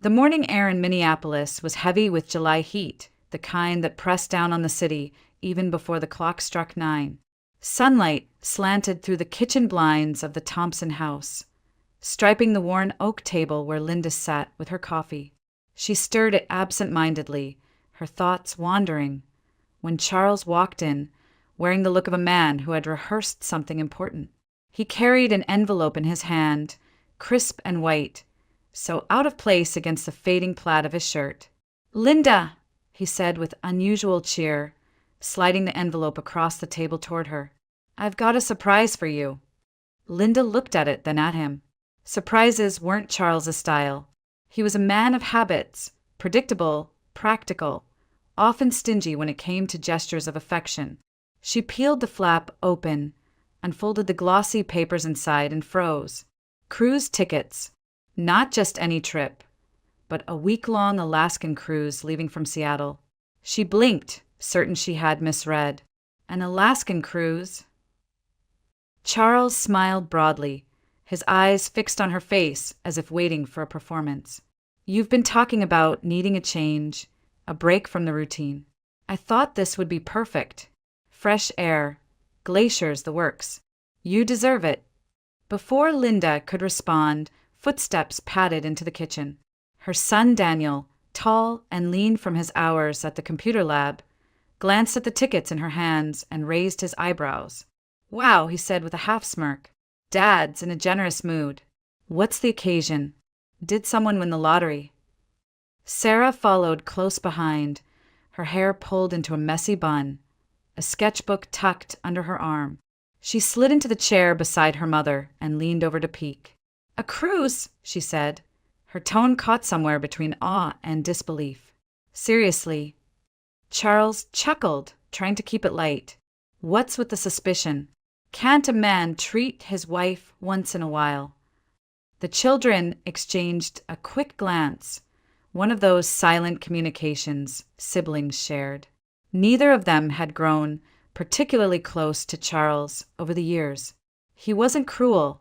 The morning air in Minneapolis was heavy with July heat, the kind that pressed down on the city even before the clock struck 9. Sunlight slanted through the kitchen blinds of the Thompson house, striping the worn oak table where Linda sat with her coffee. She stirred it absent-mindedly, her thoughts wandering, when Charles walked in, wearing the look of a man who had rehearsed something important. He carried an envelope in his hand, crisp and white, so out of place against the fading plaid of his shirt. "Linda," he said with unusual cheer, sliding the envelope across the table toward her. "I've got a surprise for you." Linda looked at it, then at him. Surprises weren't Charles's style. He was a man of habits, predictable, practical, often stingy when it came to gestures of affection. She peeled the flap open, unfolded the glossy papers inside, and froze. Cruise tickets. Not just any trip, but a week-long Alaskan cruise leaving from Seattle. She blinked, certain she had misread. An Alaskan cruise? Charles smiled broadly, his eyes fixed on her face as if waiting for a performance. "You've been talking about needing a change, a break from the routine. I thought this would be perfect. Fresh air, glaciers, the works. You deserve it." Before Linda could respond, footsteps padded into the kitchen. Her son Daniel, tall and lean from his hours at the computer lab, glanced at the tickets in her hands and raised his eyebrows. "Wow," he said with a half-smirk. "Dad's in a generous mood. What's the occasion? Did someone win the lottery?" Sarah followed close behind, her hair pulled into a messy bun, a sketchbook tucked under her arm. She slid into the chair beside her mother and leaned over to peek. "A cruise," she said, her tone caught somewhere between awe and disbelief. "Seriously?" Charles chuckled, trying to keep it light. What's with the suspicion? Can't a man treat his wife once in a while? The children exchanged a quick glance, one of those silent communications siblings shared. Neither of them had grown particularly close to Charles over the years. He wasn't cruel,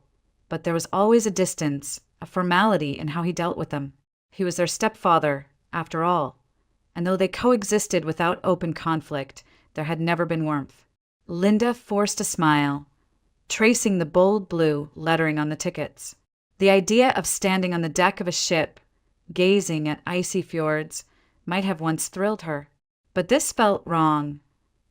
but there was always a distance, a formality in how he dealt with them. He was their stepfather, after all, and though they coexisted without open conflict, there had never been warmth. Linda forced a smile, tracing the bold blue lettering on the tickets. The idea of standing on the deck of a ship, gazing at icy fjords, might have once thrilled her. But this felt wrong.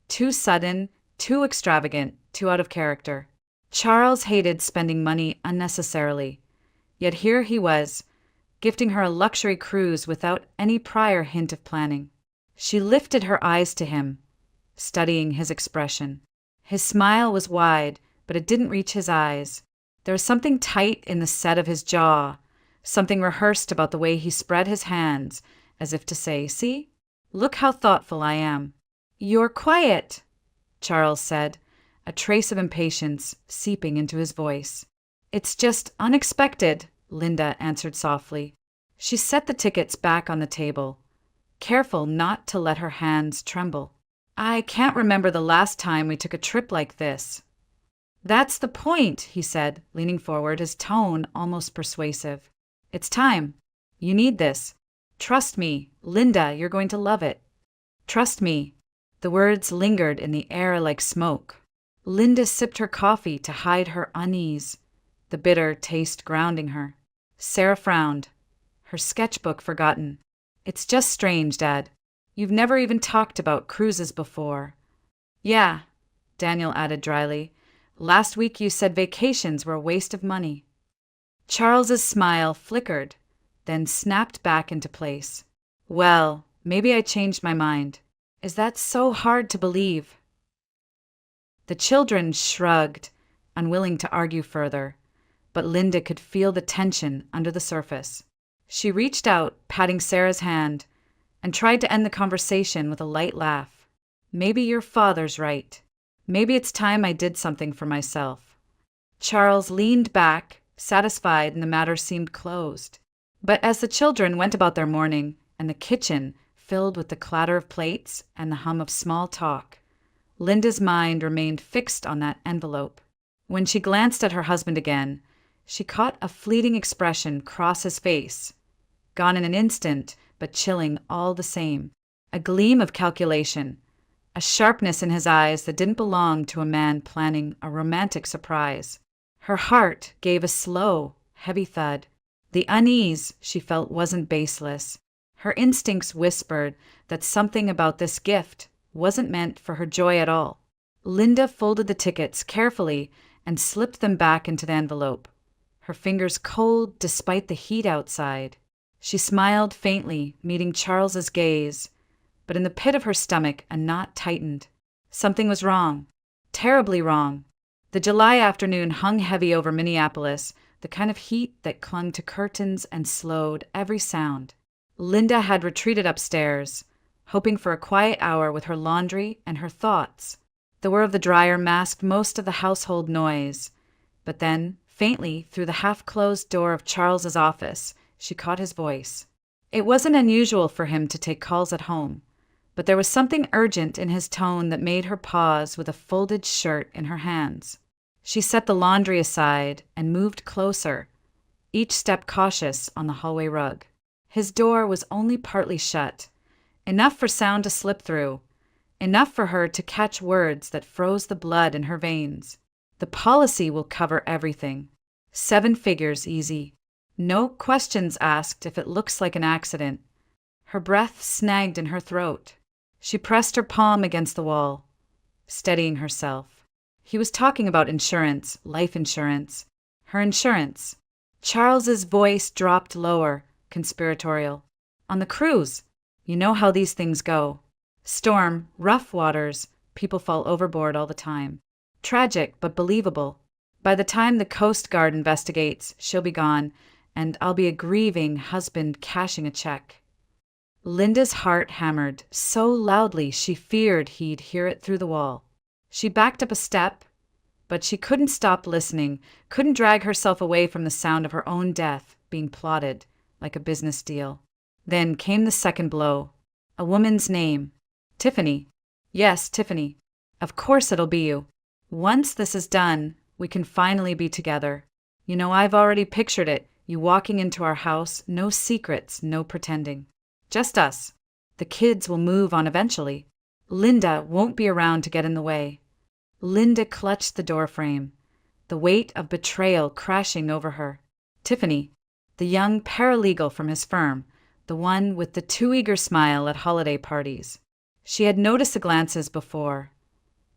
Too sudden, too extravagant, too out of character. Charles hated spending money unnecessarily, yet here he was, gifting her a luxury cruise without any prior hint of planning. She lifted her eyes to him, studying his expression. His smile was wide, but it didn't reach his eyes. There was something tight in the set of his jaw, something rehearsed about the way he spread his hands, as if to say, "See? Look how thoughtful I am." "You're quiet," Charles said, a trace of impatience seeping into his voice. "It's just unexpected," Linda answered softly. She set the tickets back on the table, careful not to let her hands tremble. "I can't remember the last time we took a trip like this." "That's the point," he said, leaning forward, his tone almost persuasive. "It's time. You need this. Trust me, Linda, you're going to love it. Trust me." The words lingered in the air like smoke. Linda sipped her coffee to hide her unease, the bitter taste grounding her. Sarah frowned, her sketchbook forgotten. "It's just strange, Dad. You've never even talked about cruises before." "Yeah," Daniel added dryly. "Last week you said vacations were a waste of money." Charles's smile flickered, then snapped back into place. "Well, maybe I changed my mind. Is that so hard to believe?" The children shrugged, unwilling to argue further, but Linda could feel the tension under the surface. She reached out, patting Sarah's hand, and tried to end the conversation with a light laugh. "Maybe your father's right. Maybe it's time I did something for myself." Charles leaned back, satisfied, and the matter seemed closed. But as the children went about their morning, and the kitchen filled with the clatter of plates and the hum of small talk, Linda's mind remained fixed on that envelope. When she glanced at her husband again, she caught a fleeting expression cross his face. gone in an instant, but chilling all the same. A gleam of calculation, a sharpness in his eyes that didn't belong to a man planning a romantic surprise. Her heart gave a slow, heavy thud. The unease she felt wasn't baseless. Her instincts whispered that something about this gift wasn't meant for her joy at all. Linda folded the tickets carefully and slipped them back into the envelope, her fingers cold despite the heat outside. She smiled faintly, meeting Charles's gaze, but in the pit of her stomach a knot tightened. Something was wrong, terribly wrong. The July afternoon hung heavy over Minneapolis, the kind of heat that clung to curtains and slowed every sound. Linda had retreated upstairs, hoping for a quiet hour with her laundry and her thoughts. The whir of the dryer masked most of the household noise, but then, faintly through the half-closed door of Charles's office, she caught his voice. It wasn't unusual for him to take calls at home, but there was something urgent in his tone that made her pause with a folded shirt in her hands. She set the laundry aside and moved closer, each step cautious on the hallway rug. His door was only partly shut, enough for sound to slip through, enough for her to catch words that froze the blood in her veins. The policy will cover everything. 7 figures easy. No questions asked if it looks like an accident. Her breath snagged in her throat. She pressed her palm against the wall, steadying herself. He was talking about insurance, life insurance, her insurance. Charles's voice dropped lower, conspiratorial. On the cruise, you know how these things go. Storm, rough waters, people fall overboard all the time. Tragic, but believable. By the time the Coast Guard investigates, she'll be gone, and I'll be a grieving husband cashing a check. Linda's heart hammered so loudly she feared he'd hear it through the wall. She backed up a step, but she couldn't stop listening, couldn't drag herself away from the sound of her own death being plotted like a business deal. Then came the second blow. A woman's name. Tiffany. Yes, Tiffany. Of course it'll be you. Once this is done, we can finally be together. You know, I've already pictured it, you walking into our house, no secrets, no pretending. Just us. The kids will move on eventually. Linda won't be around to get in the way. Linda clutched the doorframe, the weight of betrayal crashing over her. Tiffany, the young paralegal from his firm, the one with the too eager smile at holiday parties. She had noticed the glances before,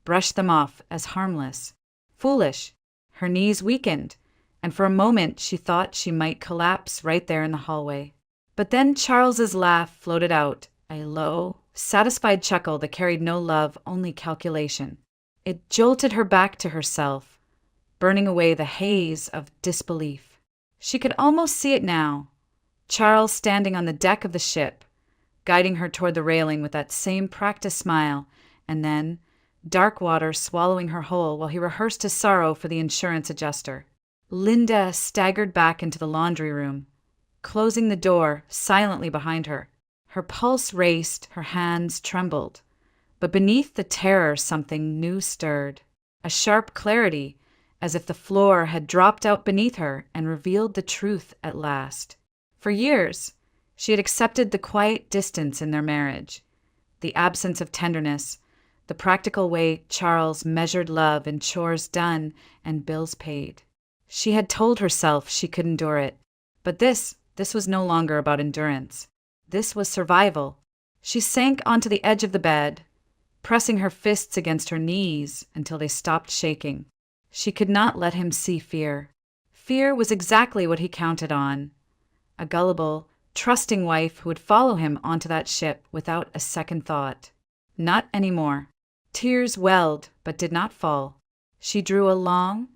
brushed them off as harmless. Foolish. Her knees weakened, and for a moment she thought she might collapse right there in the hallway. But then Charles's laugh floated out, a low, satisfied chuckle that carried no love, only calculation. It jolted her back to herself, burning away the haze of disbelief. She could almost see it now. Charles standing on the deck of the ship, guiding her toward the railing with that same practiced smile, and then dark water swallowing her whole while he rehearsed his sorrow for the insurance adjuster. Linda staggered back into the laundry room, closing the door silently behind her. Her pulse raced, her hands trembled. But beneath the terror something new stirred, a sharp clarity, as if the floor had dropped out beneath her and revealed the truth at last. For years, she had accepted the quiet distance in their marriage, the absence of tenderness, the practical way Charles measured love in chores done and bills paid. She had told herself she could endure it, but this was no longer about endurance. This was survival. She sank onto the edge of the bed, pressing her fists against her knees until they stopped shaking. She could not let him see fear. Fear was exactly what he counted on. A gullible, trusting wife who would follow him onto that ship without a second thought. Not anymore. Tears welled, but did not fall. She drew a long,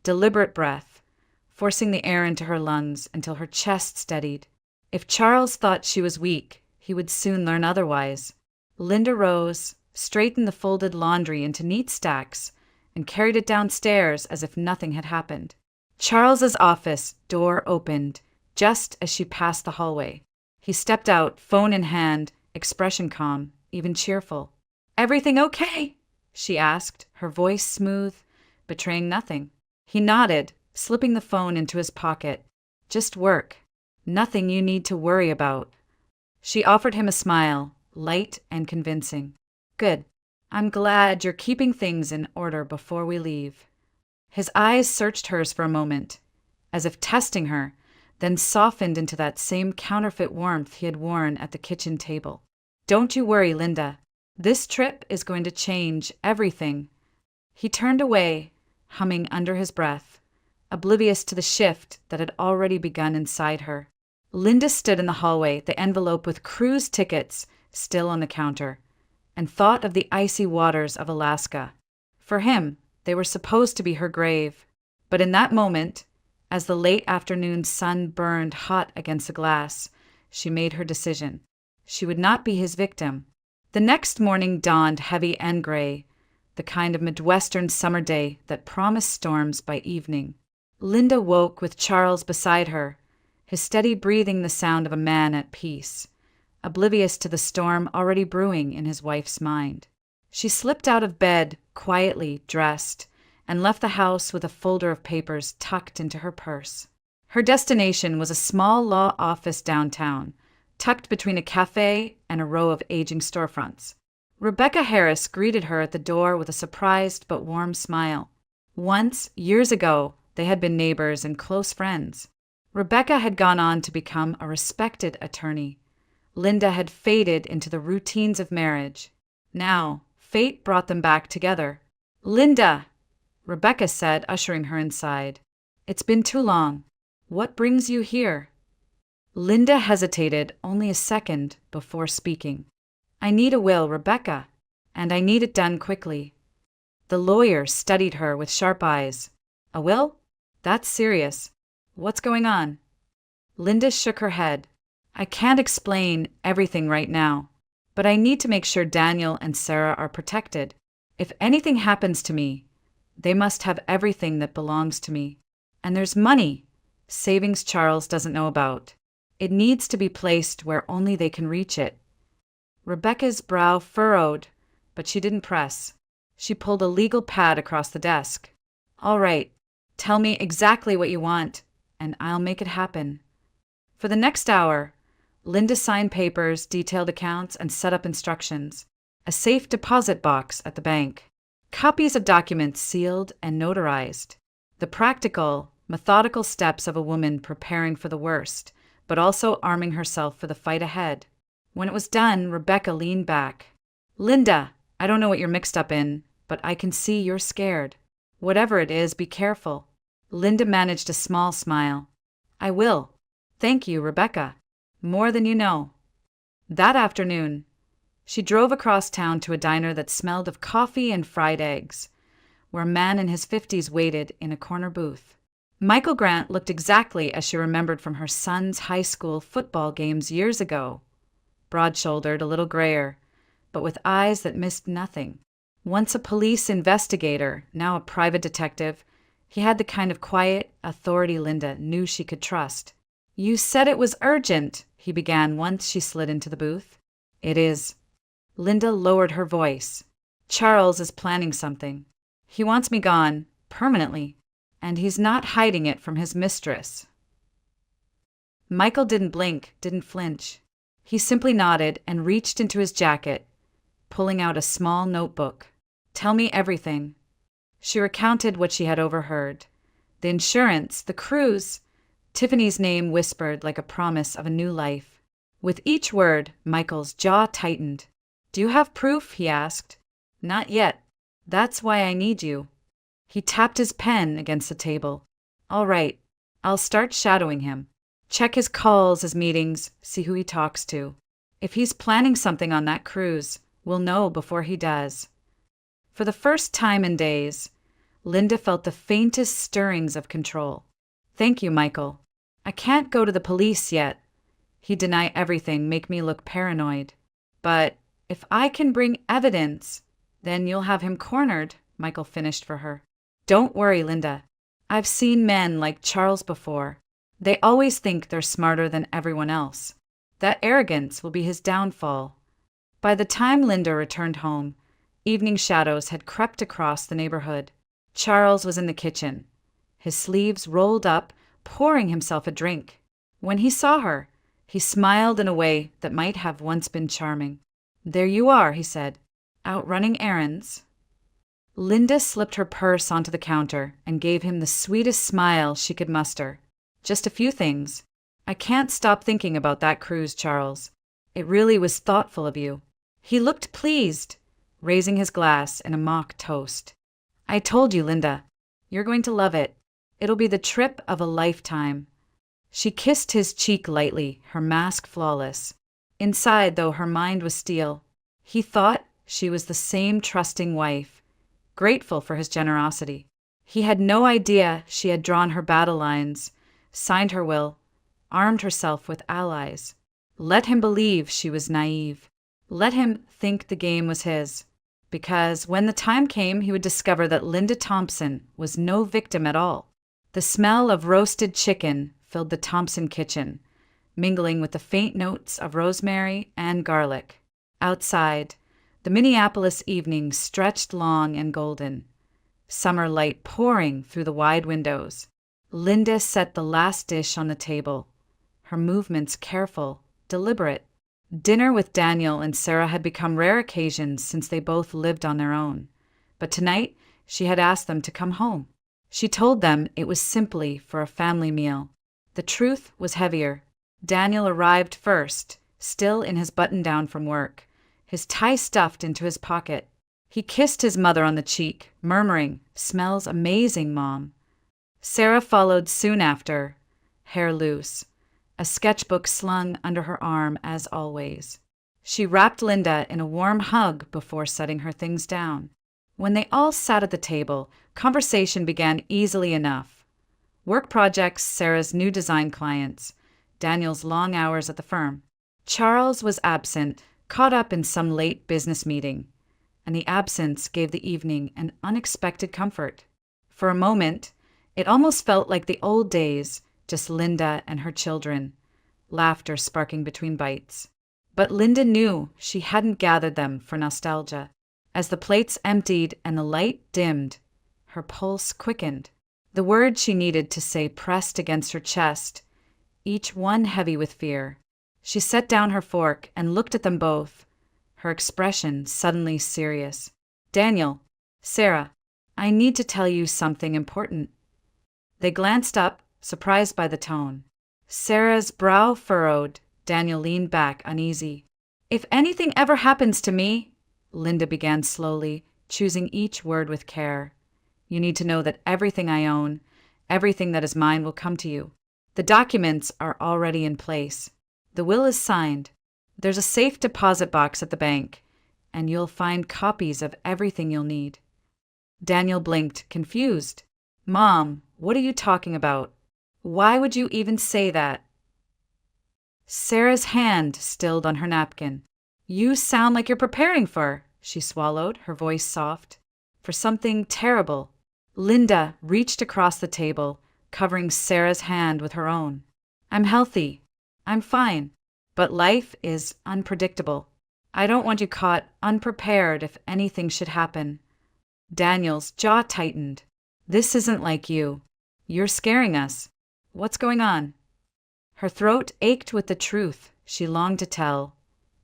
deliberate breath, forcing the air into her lungs until her chest steadied. If Charles thought she was weak, he would soon learn otherwise. Linda rose, straightened the folded laundry into neat stacks, and carried it downstairs as if nothing had happened. Charles's office door opened just as she passed the hallway. He stepped out, phone in hand, expression calm, even cheerful. "Everything okay?" she asked, her voice smooth, betraying nothing. He nodded, slipping the phone into his pocket. "Just work." Nothing you need to worry about. She offered him a smile, light and convincing. Good. I'm glad you're keeping things in order before we leave. His eyes searched hers for a moment, as if testing her, then softened into that same counterfeit warmth he had worn at the kitchen table. Don't you worry, Linda. This trip is going to change everything. He turned away, humming under his breath, oblivious to the shift that had already begun inside her. Linda stood in the hallway, the envelope with cruise tickets still on the counter, and thought of the icy waters of Alaska. For him, they were supposed to be her grave. But in that moment, as the late afternoon sun burned hot against the glass, she made her decision. She would not be his victim. The next morning dawned heavy and gray, the kind of Midwestern summer day that promised storms by evening. Linda woke with Charles beside her, his steady breathing the sound of a man at peace, oblivious to the storm already brewing in his wife's mind. She slipped out of bed, quietly dressed, and left the house with a folder of papers tucked into her purse. Her destination was a small law office downtown, tucked between a cafe and a row of aging storefronts. Rebecca Harris greeted her at the door with a surprised but warm smile. Once, years ago, they had been neighbors and close friends. Rebecca had gone on to become a respected attorney. Linda had faded into the routines of marriage. Now, fate brought them back together. "Linda," Rebecca said, ushering her inside. "It's been too long. What brings you here?" Linda hesitated only a second before speaking. "I need a will, Rebecca, and I need it done quickly." The lawyer studied her with sharp eyes. "A will? That's serious. What's going on?" Linda shook her head. "I can't explain everything right now, but I need to make sure Daniel and Sarah are protected. If anything happens to me, they must have everything that belongs to me. And there's money, savings Charles doesn't know about. It needs to be placed where only they can reach it." Rebecca's brow furrowed, but she didn't press. She pulled a legal pad across the desk. "All right, tell me exactly what you want, and I'll make it happen." For the next hour, Linda signed papers, detailed accounts, and set up instructions. A safe deposit box at the bank. Copies of documents sealed and notarized. The practical, methodical steps of a woman preparing for the worst, but also arming herself for the fight ahead. When it was done, Rebecca leaned back. "Linda, I don't know what you're mixed up in, but I can see you're scared. Whatever it is, be careful." Linda managed a small smile. "I will. Thank you, Rebecca. More than you know." That afternoon, she drove across town to a diner that smelled of coffee and fried eggs, where a man in his 50s waited in a corner booth. Michael Grant looked exactly as she remembered from her son's high school football games years ago. Broad-shouldered, a little grayer, but with eyes that missed nothing. Once a police investigator, now a private detective, he had the kind of quiet authority Linda knew she could trust. "You said it was urgent," he began once she slid into the booth. "It is." Linda lowered her voice. "Charles is planning something. He wants me gone, permanently, and he's not hiding it from his mistress." Michael didn't blink, didn't flinch. He simply nodded and reached into his jacket, pulling out a small notebook. "Tell me everything." She recounted what she had overheard. The insurance, the cruise, Tiffany's name whispered like a promise of a new life. With each word, Michael's jaw tightened. "Do you have proof?" he asked. "Not yet. That's why I need you." He tapped his pen against the table. "All right, I'll start shadowing him. Check his calls, his meetings, see who he talks to. If he's planning something on that cruise, we'll know before he does." For the first time in days, Linda felt the faintest stirrings of control. "Thank you, Michael. I can't go to the police yet. He'd deny everything, make me look paranoid. But if I can bring evidence, then you'll have him cornered," Michael finished for her. "Don't worry, Linda. I've seen men like Charles before. They always think they're smarter than everyone else. That arrogance will be his downfall." By the time Linda returned home, evening shadows had crept across the neighborhood. Charles was in the kitchen, his sleeves rolled up, pouring himself a drink. When he saw her, he smiled in a way that might have once been charming. "There you are," he said. "Out running errands?" Linda slipped her purse onto the counter and gave him the sweetest smile she could muster. "Just a few things. I can't stop thinking about that cruise, Charles. It really was thoughtful of you." He looked pleased, raising his glass in a mock toast. "I told you, Linda. You're going to love it. It'll be the trip of a lifetime." She kissed his cheek lightly, her mask flawless. Inside, though, her mind was steel. He thought she was the same trusting wife, grateful for his generosity. He had no idea she had drawn her battle lines, signed her will, armed herself with allies. Let him believe she was naive. Let him think the game was his. Because when the time came, he would discover that Linda Thompson was no victim at all. The smell of roasted chicken filled the Thompson kitchen, mingling with the faint notes of rosemary and garlic. Outside, the Minneapolis evening stretched long and golden, summer light pouring through the wide windows. Linda set the last dish on the table, her movements careful, deliberate. Dinner with Daniel and Sarah had become rare occasions since they both lived on their own. But tonight, she had asked them to come home. She told them it was simply for a family meal. The truth was heavier. Daniel arrived first, still in his button-down from work, his tie stuffed into his pocket. He kissed his mother on the cheek, murmuring, "Smells amazing, Mom." Sarah followed soon after, hair loose, a sketchbook slung under her arm as always. She wrapped Linda in a warm hug before setting her things down. When they all sat at the table, conversation began easily enough. Work projects, Sarah's new design clients, Daniel's long hours at the firm. Charles was absent, caught up in some late business meeting, and the absence gave the evening an unexpected comfort. For a moment, it almost felt like the old days, just Linda and her children, laughter sparking between bites. But Linda knew she hadn't gathered them for nostalgia. As the plates emptied and the light dimmed, her pulse quickened. The words she needed to say pressed against her chest, each one heavy with fear. She set down her fork and looked at them both, her expression suddenly serious. "Daniel, Sarah, I need to tell you something important." They glanced up, surprised by the tone. Sarah's brow furrowed. Daniel leaned back, uneasy. "If anything ever happens to me," Linda began slowly, choosing each word with care, "you need to know that everything I own, everything that is mine will come to you. The documents are already in place. The will is signed. There's a safe deposit box at the bank, and you'll find copies of everything you'll need." Daniel blinked, confused. "Mom, what are you talking about? Why would you even say that?" Sarah's hand stilled on her napkin. "You sound like you're preparing for," she swallowed, her voice soft, "for something terrible." Linda reached across the table, covering Sarah's hand with her own. "I'm healthy. I'm fine. But life is unpredictable. I don't want you caught unprepared if anything should happen." Daniel's jaw tightened. "This isn't like you. You're scaring us. What's going on?" Her throat ached with the truth she longed to tell,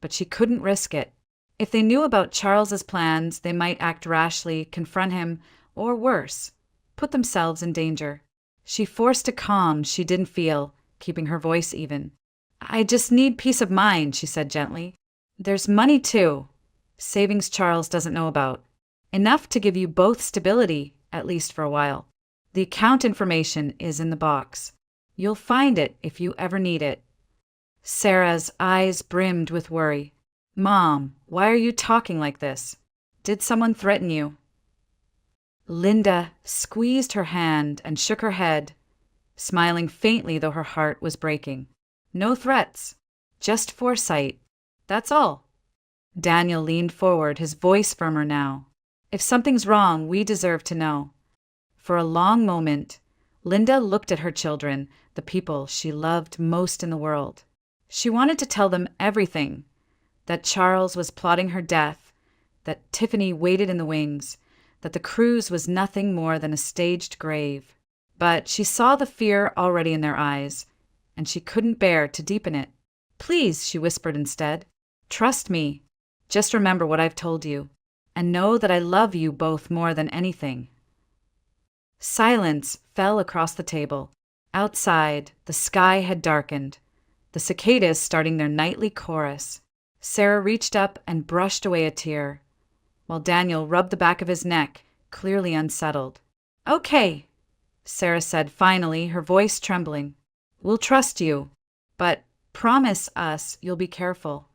but she couldn't risk it. If they knew about Charles's plans, they might act rashly, confront him, or worse, put themselves in danger. She forced a calm she didn't feel, keeping her voice even. "I just need peace of mind," she said gently. "There's money, too. Savings Charles doesn't know about. Enough to give you both stability, at least for a while. The account information is in the box. You'll find it if you ever need it." Sarah's eyes brimmed with worry. "Mom, why are you talking like this? Did someone threaten you?" Linda squeezed her hand and shook her head, smiling faintly though her heart was breaking. "No threats, just foresight. That's all." Daniel leaned forward, his voice firmer now. "If something's wrong, we deserve to know." For a long moment, Linda looked at her children, the people she loved most in the world. She wanted to tell them everything, that Charles was plotting her death, that Tiffany waited in the wings, that the cruise was nothing more than a staged grave. But she saw the fear already in their eyes, and she couldn't bear to deepen it. "Please," she whispered instead, "trust me. Just remember what I've told you, and know that I love you both more than anything." Silence fell across the table. Outside, the sky had darkened, the cicadas starting their nightly chorus. Sarah reached up and brushed away a tear, while Daniel rubbed the back of his neck, clearly unsettled. "Okay," Sarah said finally, her voice trembling. "We'll trust you, but promise us you'll be careful."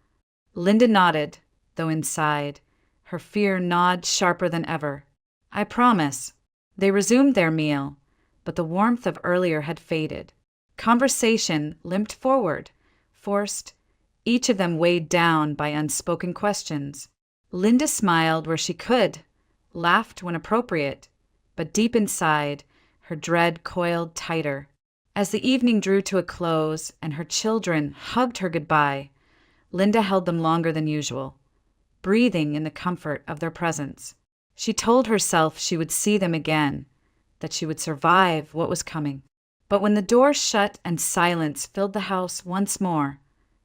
Linda nodded, though inside, her fear gnawed sharper than ever. "I promise." They resumed their meal, but the warmth of earlier had faded. Conversation limped forward, forced, each of them weighed down by unspoken questions. Linda smiled where she could, laughed when appropriate, but deep inside, her dread coiled tighter. As the evening drew to a close and her children hugged her goodbye, Linda held them longer than usual, breathing in the comfort of their presence. She told herself she would see them again, that she would survive what was coming. But when the door shut and silence filled the house once more,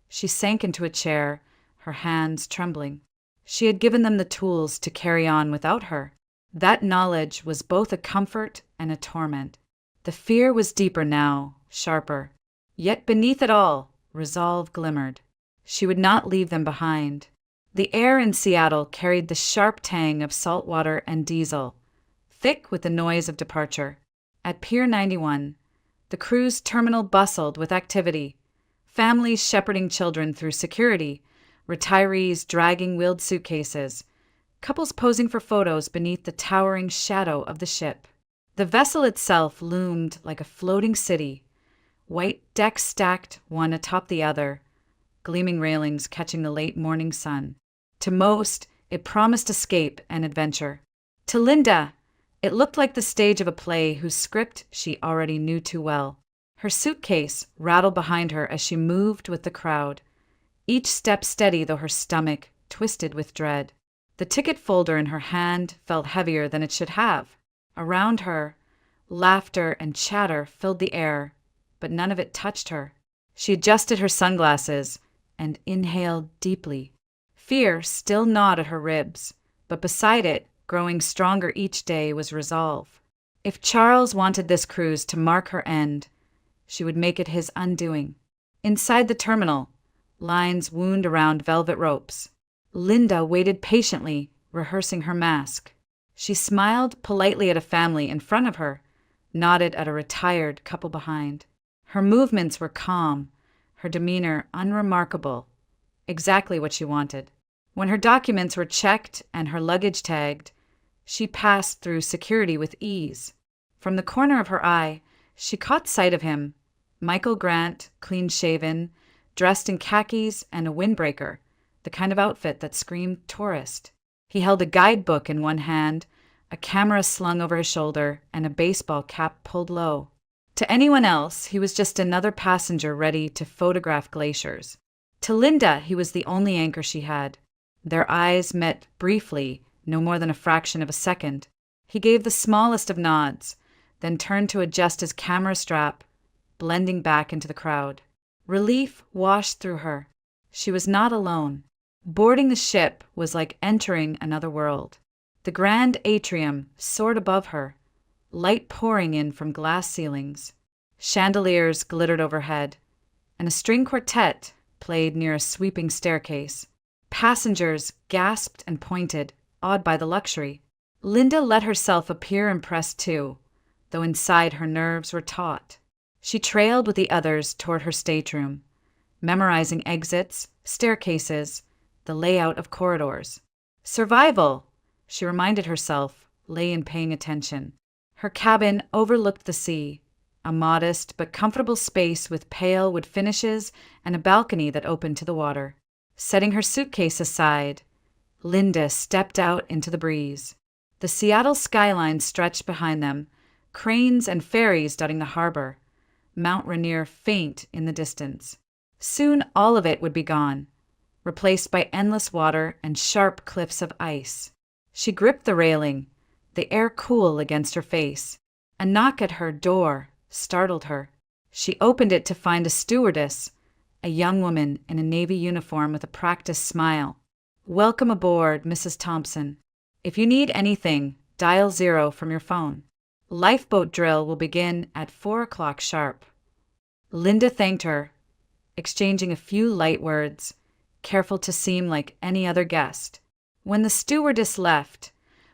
she sank into a chair, her hands trembling. She had given them the tools to carry on without her. That knowledge was both a comfort and a torment. The fear was deeper now, sharper. Yet beneath it all, resolve glimmered. She would not leave them behind. The air in Seattle carried the sharp tang of salt water and diesel, thick with the noise of departure. At Pier 91, the cruise terminal bustled with activity, families shepherding children through security, retirees dragging wheeled suitcases, couples posing for photos beneath the towering shadow of the ship. The vessel itself loomed like a floating city, white decks stacked one atop the other, gleaming railings catching the late morning sun. To most, it promised escape and adventure. To Linda, it looked like the stage of a play whose script she already knew too well. Her suitcase rattled behind her as she moved with the crowd, each step steady though her stomach twisted with dread. The ticket folder in her hand felt heavier than it should have. Around her, laughter and chatter filled the air, but none of it touched her. She adjusted her sunglasses and inhaled deeply. Fear still gnawed at her ribs, but beside it, growing stronger each day, was resolve. If Charles wanted this cruise to mark her end, she would make it his undoing. Inside the terminal, lines wound around velvet ropes. Linda waited patiently, rehearsing her mask. She smiled politely at a family in front of her, nodded at a retired couple behind. Her movements were calm, her demeanor unremarkable, exactly what she wanted. When her documents were checked and her luggage tagged, she passed through security with ease. From the corner of her eye, she caught sight of him, Michael Grant, clean-shaven, dressed in khakis and a windbreaker, the kind of outfit that screamed tourist. He held a guidebook in one hand, a camera slung over his shoulder, and a baseball cap pulled low. To anyone else, he was just another passenger ready to photograph glaciers. To Linda, he was the only anchor she had. Their eyes met briefly, no more than a fraction of a second. He gave the smallest of nods, then turned to adjust his camera strap, blending back into the crowd. Relief washed through her. She was not alone. Boarding the ship was like entering another world. The grand atrium soared above her, light pouring in from glass ceilings. Chandeliers glittered overhead, and a string quartet played near a sweeping staircase. Passengers gasped and pointed, awed by the luxury. Linda let herself appear impressed too, though inside her nerves were taut. She trailed with the others toward her stateroom, memorizing exits, staircases, the layout of corridors. Survival, she reminded herself, lay in paying attention. Her cabin overlooked the sea, a modest but comfortable space with pale wood finishes and a balcony that opened to the water. Setting her suitcase aside, Linda stepped out into the breeze. The Seattle skyline stretched behind them, cranes and ferries dotting the harbor, Mount Rainier faint in the distance. Soon all of it would be gone, replaced by endless water and sharp cliffs of ice. She gripped the railing, the air cool against her face. A knock at her door startled her. She opened it to find a stewardess, a young woman in a navy uniform with a practiced smile. "Welcome aboard, Mrs. Thompson. If you need anything, dial 0 from your phone. Lifeboat drill will begin at 4 o'clock sharp." Linda thanked her, exchanging a few light words, careful to seem like any other guest. When the stewardess left,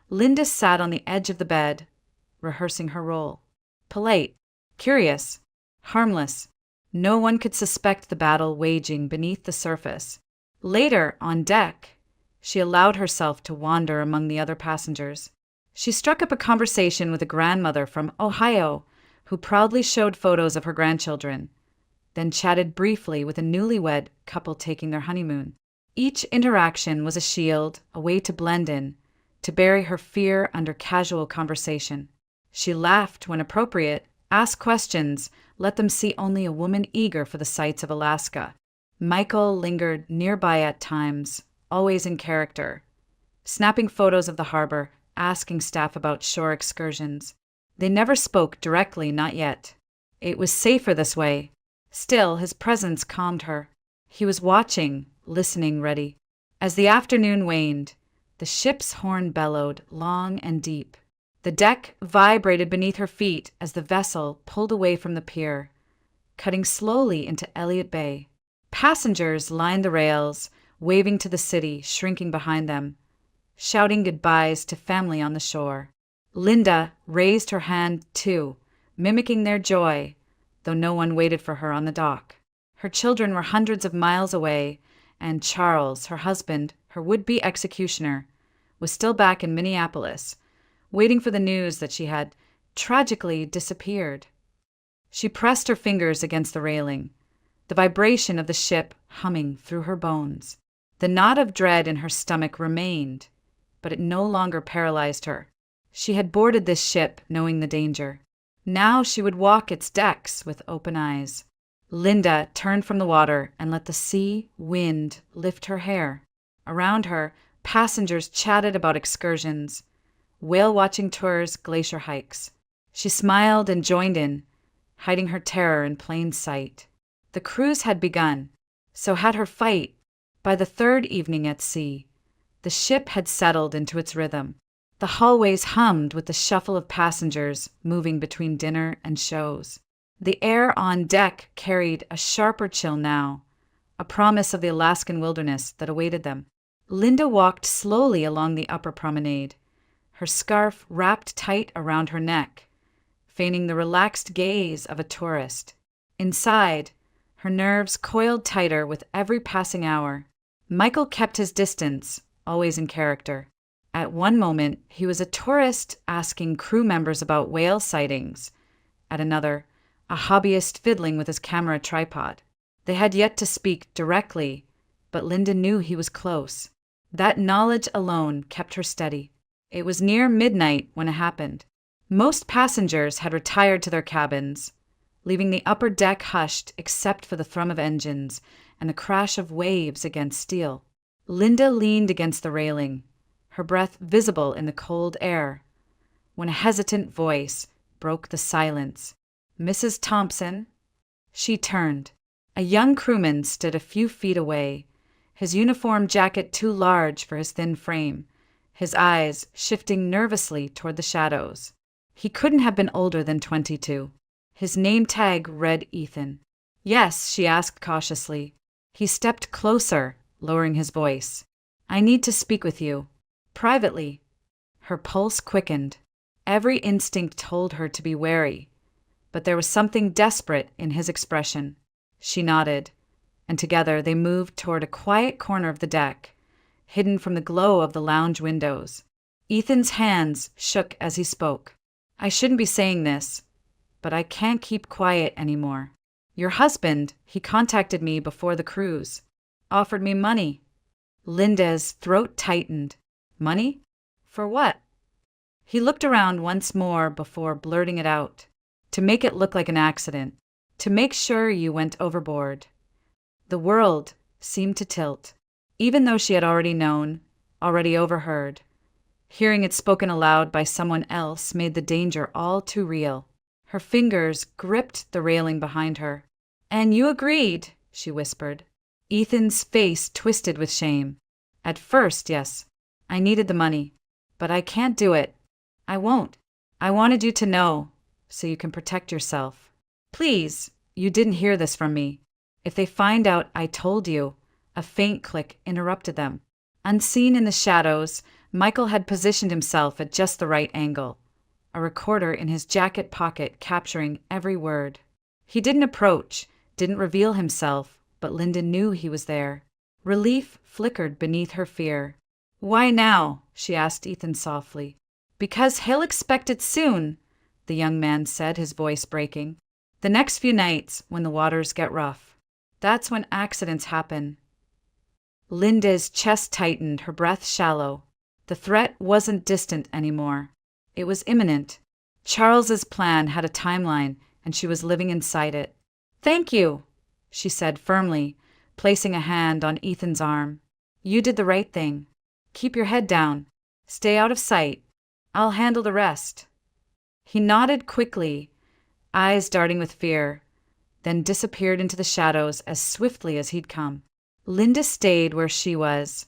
Linda sat on the edge of the bed, rehearsing her role. Polite, curious, harmless. No one could suspect the battle waging beneath the surface. Later, on deck, she allowed herself to wander among the other passengers. She struck up a conversation with a grandmother from Ohio who proudly showed photos of her grandchildren, then chatted briefly with a newlywed couple taking their honeymoon. Each interaction was a shield, a way to blend in, to bury her fear under casual conversation. She laughed when appropriate, asked questions, let them see only a woman eager for the sights of Alaska. Michael lingered nearby at times, always in character, snapping photos of the harbor, asking staff about shore excursions. They never spoke directly, not yet. It was safer this way. Still, his presence calmed her. He was watching, listening, ready. As the afternoon waned, the ship's horn bellowed long and deep. The deck vibrated beneath her feet as the vessel pulled away from the pier, cutting slowly into Elliott Bay. Passengers lined the rails, waving to the city shrinking behind them, shouting goodbyes to family on the shore. Linda raised her hand, too, mimicking their joy, though no one waited for her on the dock. Her children were hundreds of miles away, and Charles, her husband, her would-be executioner, was still back in Minneapolis, waiting for the news that she had tragically disappeared. She pressed her fingers against the railing, the vibration of the ship humming through her bones. The knot of dread in her stomach remained, but it no longer paralyzed her. She had boarded this ship knowing the danger. Now she would walk its decks with open eyes. Linda turned from the water and let the sea, wind lift her hair. Around her, passengers chatted about excursions, whale-watching tours, glacier hikes. She smiled and joined in, hiding her terror in plain sight. The cruise had begun, so had her fight. By the third evening at sea, the ship had settled into its rhythm. The hallways hummed with the shuffle of passengers moving between dinner and shows. The air on deck carried a sharper chill now, a promise of the Alaskan wilderness that awaited them. Linda walked slowly along the upper promenade, her scarf wrapped tight around her neck, feigning the relaxed gaze of a tourist. Inside, her nerves coiled tighter with every passing hour. Michael kept his distance, always in character. At one moment, he was a tourist asking crew members about whale sightings. At another, a hobbyist fiddling with his camera tripod. They had yet to speak directly, but Linda knew he was close. That knowledge alone kept her steady. It was near midnight when it happened. Most passengers had retired to their cabins, leaving the upper deck hushed except for the thrum of engines and the crash of waves against steel. Linda leaned against the railing, her breath visible in the cold air, when a hesitant voice broke the silence. "Mrs. Thompson?" She turned. A young crewman stood a few feet away, his uniform jacket too large for his thin frame, his eyes shifting nervously toward the shadows. He couldn't have been older than 22. His name tag read Ethan. "Yes," she asked cautiously. He stepped closer, lowering his voice. "I need to speak with you. Privately." Her pulse quickened. Every instinct told her to be wary, but there was something desperate in his expression. She nodded, and together they moved toward a quiet corner of the deck, hidden from the glow of the lounge windows. Ethan's hands shook as he spoke. "I shouldn't be saying this, but I can't keep quiet anymore. Your husband, he contacted me before the cruise, offered me money." Linda's throat tightened. "Money? For what?" He looked around once more before blurting it out. "To make it look like an accident. To make sure you went overboard." The world seemed to tilt, even though she had already known, already overheard. Hearing it spoken aloud by someone else made the danger all too real. Her fingers gripped the railing behind her. "And you agreed," she whispered. Ethan's face twisted with shame. "At first, yes. I needed the money. But I can't do it. I won't. I wanted you to know, so you can protect yourself. Please, you didn't hear this from me. If they find out I told you," a faint click interrupted them. Unseen in the shadows, Michael had positioned himself at just the right angle, a recorder in his jacket pocket capturing every word. He didn't approach, didn't reveal himself, but Linda knew he was there. Relief flickered beneath her fear. "Why now?" she asked Ethan softly. "Because he'll expect it soon," the young man said, his voice breaking. "The next few nights, when the waters get rough. That's when accidents happen." Linda's chest tightened, her breath shallow. The threat wasn't distant anymore. It was imminent. Charles's plan had a timeline, and she was living inside it. "Thank you," she said firmly, placing a hand on Ethan's arm. "You did the right thing. Keep your head down. Stay out of sight. I'll handle the rest." He nodded quickly, eyes darting with fear, then disappeared into the shadows as swiftly as he'd come. Linda stayed where she was,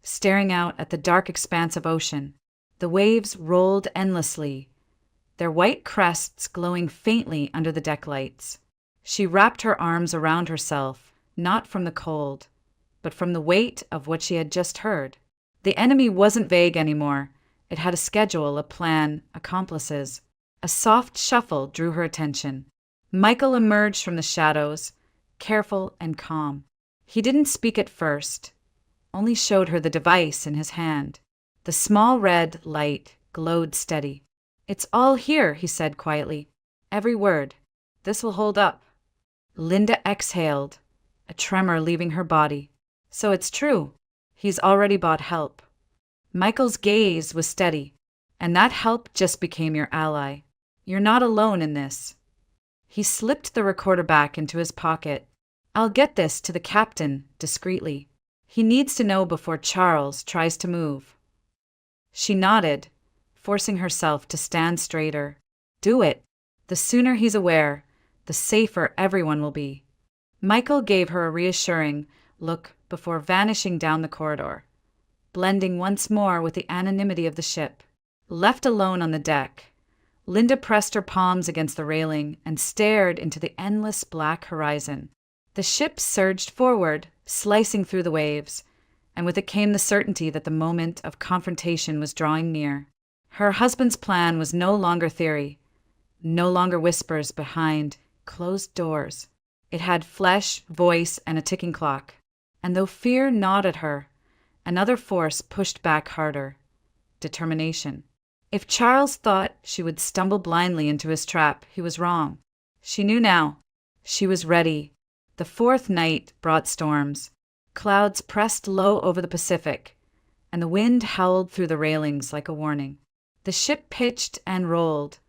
staring out at the dark expanse of ocean. The waves rolled endlessly, their white crests glowing faintly under the deck lights. She wrapped her arms around herself, not from the cold, but from the weight of what she had just heard. The enemy wasn't vague anymore. It had a schedule, a plan, accomplices. A soft shuffle drew her attention. Michael emerged from the shadows, careful and calm. He didn't speak at first, only showed her the device in his hand. The small red light glowed steady. "It's all here," he said quietly. "Every word. This will hold up." Linda exhaled, a tremor leaving her body. "So it's true. He's already bought help." Michael's gaze was steady, and that help just became your ally. "You're not alone in this." He slipped the recorder back into his pocket. "I'll get this to the captain, discreetly. He needs to know before Charles tries to move." She nodded, forcing herself to stand straighter. "Do it. The sooner he's aware, the safer everyone will be." Michael gave her a reassuring look before vanishing down the corridor, blending once more with the anonymity of the ship. Left alone on the deck, Linda pressed her palms against the railing and stared into the endless black horizon. The ship surged forward, slicing through the waves, and with it came the certainty that the moment of confrontation was drawing near. Her husband's plan was no longer theory, no longer whispers behind closed doors. It had flesh, voice, and a ticking clock. And though fear gnawed at her, another force pushed back harder: determination. If Charles thought she would stumble blindly into his trap, he was wrong. She knew now. She was ready. The fourth night brought storms. Clouds pressed low over the Pacific, and the wind howled through the railings like a warning. The ship pitched and rolled,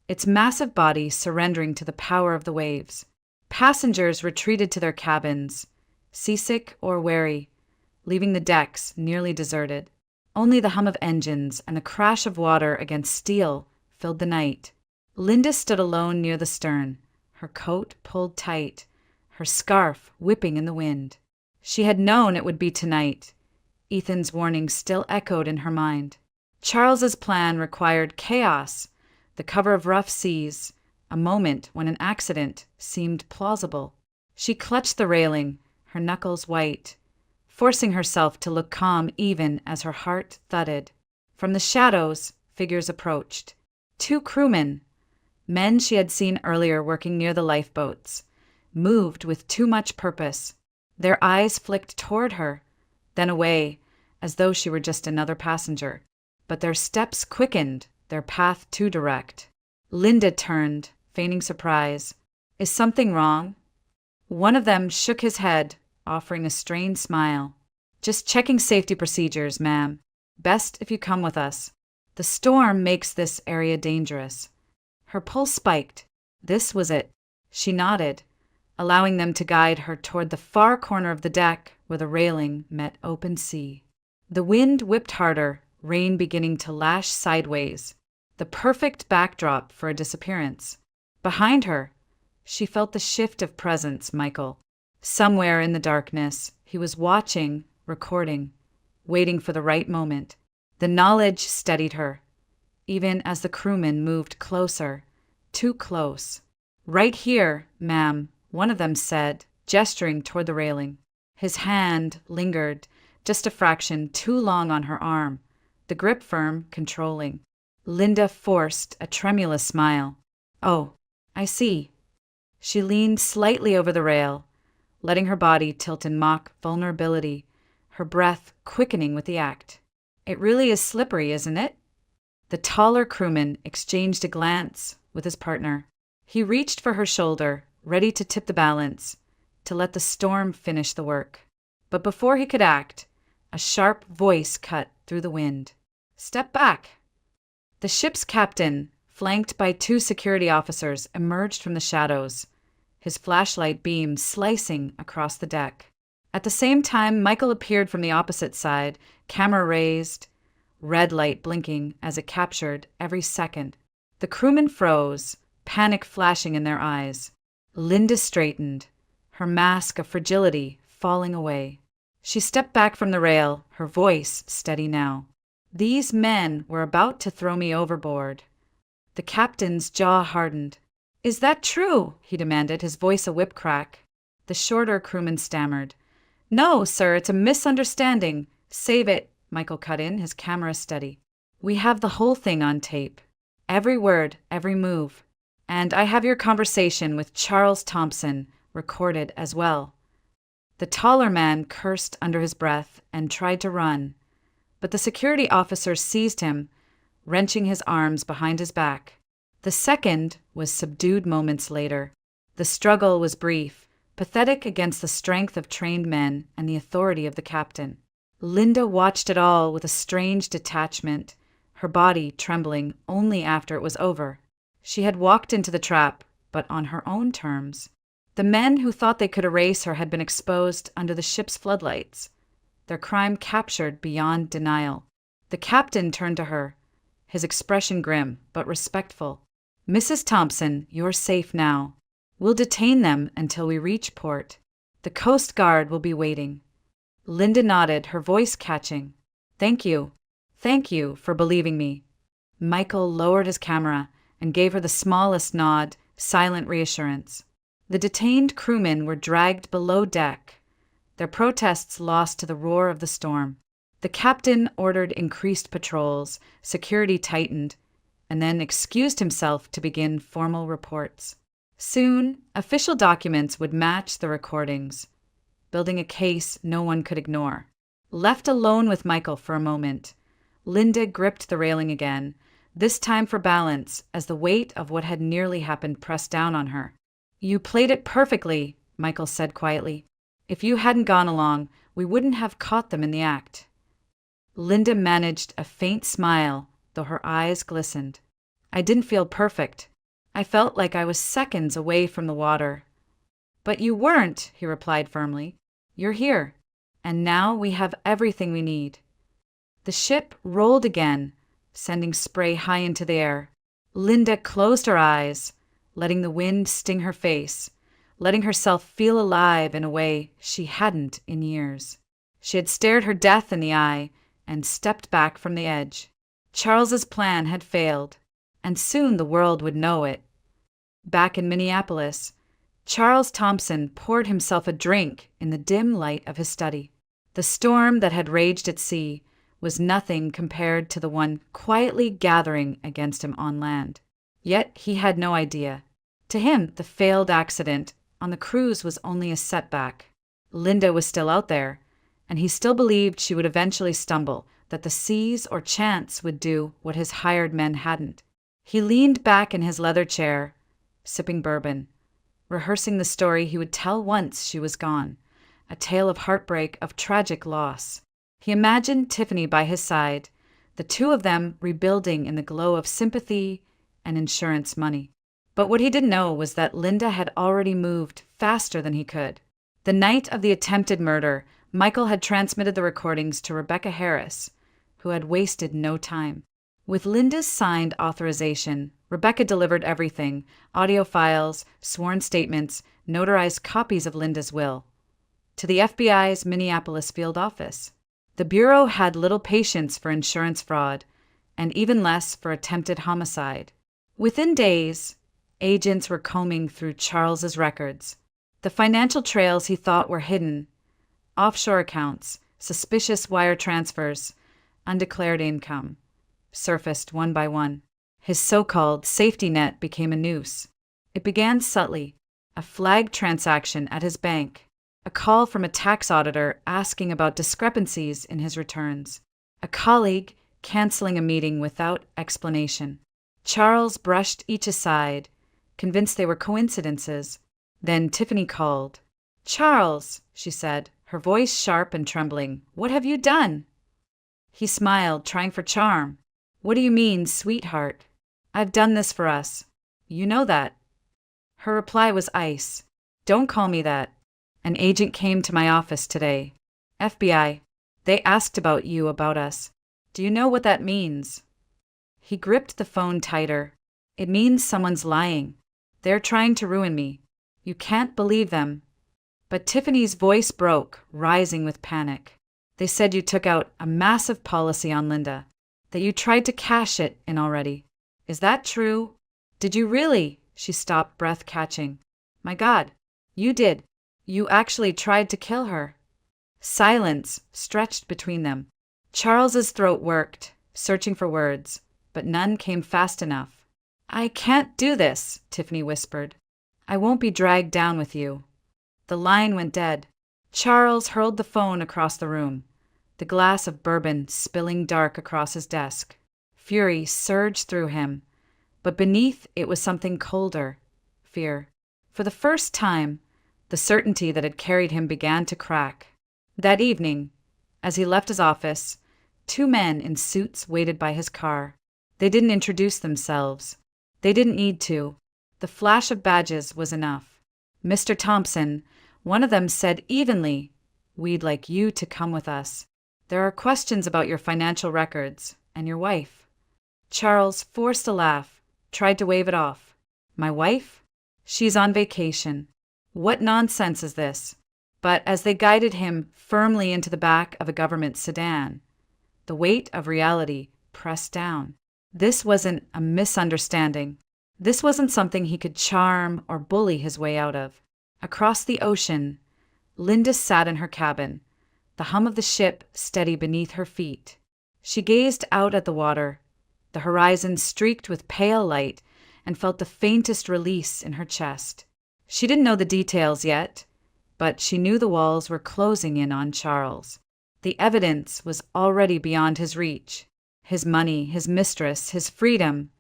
its massive body surrendering to the power of the waves. Passengers retreated to their cabins, seasick or wary, leaving the decks nearly deserted. Only the hum of engines and the crash of water against steel filled the night. Linda stood alone near the stern, her coat pulled tight, her scarf whipping in the wind. She had known it would be tonight. Ethan's warning still echoed in her mind. Charles's plan required chaos, the cover of rough seas, a moment when an accident seemed plausible. She clutched the railing, her knuckles white, forcing herself to look calm even as her heart thudded. From the shadows, figures approached. 2 crewmen, men she had seen earlier working near the lifeboats, moved with too much purpose. Their eyes flicked toward her, then away, as though she were just another passenger. But their steps quickened, their path too direct. Linda turned, feigning surprise. "Is something wrong?" One of them shook his head, offering a strained smile. "Just checking safety procedures, ma'am. Best if you come with us. The storm makes this area dangerous." Her pulse spiked. This was it. She nodded, allowing them to guide her toward the far corner of the deck where the railing met open sea. The wind whipped harder, rain beginning to lash sideways, the perfect backdrop for a disappearance. Behind her, she felt the shift of presence, Michael. Somewhere in the darkness, he was watching, recording, waiting for the right moment. The knowledge steadied her, even as the crewmen moved closer, too close. "Right here, ma'am," one of them said, gesturing toward the railing. His hand lingered, just a fraction too long on her arm, the grip firm, controlling. Linda forced a tremulous smile. "Oh, I see." She leaned slightly over the rail, letting her body tilt in mock vulnerability, her breath quickening with the act. "It really is slippery, isn't it?" The taller crewman exchanged a glance with his partner. He reached for her shoulder, ready to tip the balance, to let the storm finish the work. But before he could act, a sharp voice cut through the wind. "Step back!" The ship's captain, flanked by 2 security officers, emerged from the shadows, his flashlight beam slicing across the deck. At the same time, Michael appeared from the opposite side, camera raised, red light blinking as it captured every second. The crewmen froze, panic flashing in their eyes. Linda straightened, her mask of fragility falling away. She stepped back from the rail, her voice steady now. "These men were about to throw me overboard." The captain's jaw hardened. "Is that true?" he demanded, his voice a whip crack. The shorter crewman stammered. "No, sir, it's a misunderstanding. Save it," Michael cut in, his camera steady. "We have the whole thing on tape. Every word, every move. And I have your conversation with Charles Thompson recorded as well." The taller man cursed under his breath and tried to run, but the security officer seized him, wrenching his arms behind his back. The second was subdued moments later. The struggle was brief, pathetic against the strength of trained men and the authority of the captain. Linda watched it all with a strange detachment, her body trembling only after it was over. She had walked into the trap, but on her own terms. The men who thought they could erase her had been exposed under the ship's floodlights, their crime captured beyond denial. The captain turned to her, his expression grim but respectful. "Mrs. Thompson, you're safe now. We'll detain them until we reach port. The Coast Guard will be waiting." Linda nodded, her voice catching. Thank you for believing me." Michael lowered his camera and gave her the smallest nod, silent reassurance. The detained crewmen were dragged below deck, their protests lost to the roar of the storm. The captain ordered increased patrols, security tightened, and then excused himself to begin formal reports. Soon, official documents would match the recordings, building a case no one could ignore. Left alone with Michael for a moment, Linda gripped the railing again, this time for balance as the weight of what had nearly happened pressed down on her. "You played it perfectly," Michael said quietly. "If you hadn't gone along, we wouldn't have caught them in the act." Linda managed a faint smile, though her eyes glistened. "I didn't feel perfect. I felt like I was seconds away from the water." "But you weren't," he replied firmly. "You're here, and now we have everything we need." The ship rolled again, sending spray high into the air. Linda closed her eyes, letting the wind sting her face, letting herself feel alive in a way she hadn't in years. She had stared her death in the eye and stepped back from the edge. Charles's plan had failed, and soon the world would know it. Back in Minneapolis, Charles Thompson poured himself a drink in the dim light of his study. The storm that had raged at sea was nothing compared to the one quietly gathering against him on land. Yet he had no idea. To him, the failed accident on the cruise was only a setback. Linda was still out there, and he still believed she would eventually stumble, that the seas or chance would do what his hired men hadn't. He leaned back in his leather chair, sipping bourbon, rehearsing the story he would tell once she was gone, a tale of heartbreak, of tragic loss. He imagined Tiffany by his side, the two of them rebuilding in the glow of sympathy and insurance money. But what he didn't know was that Linda had already moved faster than he could. The night of the attempted murder, Michael had transmitted the recordings to Rebecca Harris, who had wasted no time. With Linda's signed authorization, Rebecca delivered everything: audio files, sworn statements, notarized copies of Linda's will, to the FBI's Minneapolis field office. The Bureau had little patience for insurance fraud, and even less for attempted homicide. Within days, agents were combing through Charles's records. The financial trails he thought were hidden, offshore accounts, suspicious wire transfers, undeclared income, surfaced one by one. His so-called safety net became a noose. It began subtly: a flagged transaction at his bank, a call from a tax auditor asking about discrepancies in his returns, a colleague canceling a meeting without explanation. Charles brushed each aside, convinced they were coincidences. Then Tiffany called. "Charles," she said, her voice sharp and trembling, "what have you done?" He smiled, trying for charm. "What do you mean, sweetheart? I've done this for us. You know that." Her reply was ice. "Don't call me that. An agent came to my office today. FBI. They asked about you, about us. Do you know what that means?" He gripped the phone tighter. "It means someone's lying. They're trying to ruin me. You can't believe them." But Tiffany's voice broke, rising with panic. "They said you took out a massive policy on Linda, that you tried to cash it in already. Is that true?" "Did you really?" She stopped, breath catching. "My God, you did. You actually tried to kill her." Silence stretched between them. Charles's throat worked, searching for words, but none came fast enough. "I can't do this," Tiffany whispered. "I won't be dragged down with you." The line went dead. Charles hurled the phone across the room, the glass of bourbon spilling dark across his desk. Fury surged through him, but beneath it was something colder: fear. For the first time, the certainty that had carried him began to crack. That evening, as he left his office, two men in suits waited by his car. They didn't introduce themselves. They didn't need to. The flash of badges was enough. "Mr. Thompson," one of them said evenly, "we'd like you to come with us. There are questions about your financial records and your wife." Charles forced a laugh, tried to wave it off. "My wife? She's on vacation. What nonsense is this?" But as they guided him firmly into the back of a government sedan, the weight of reality pressed down. This wasn't a misunderstanding. This wasn't something he could charm or bully his way out of. Across the ocean, Linda sat in her cabin, the hum of the ship steady beneath her feet. She gazed out at the water, the horizon streaked with pale light, and felt the faintest release in her chest. She didn't know the details yet, but she knew the walls were closing in on Charles. The evidence was already beyond his reach. His money, his mistress, his freedom,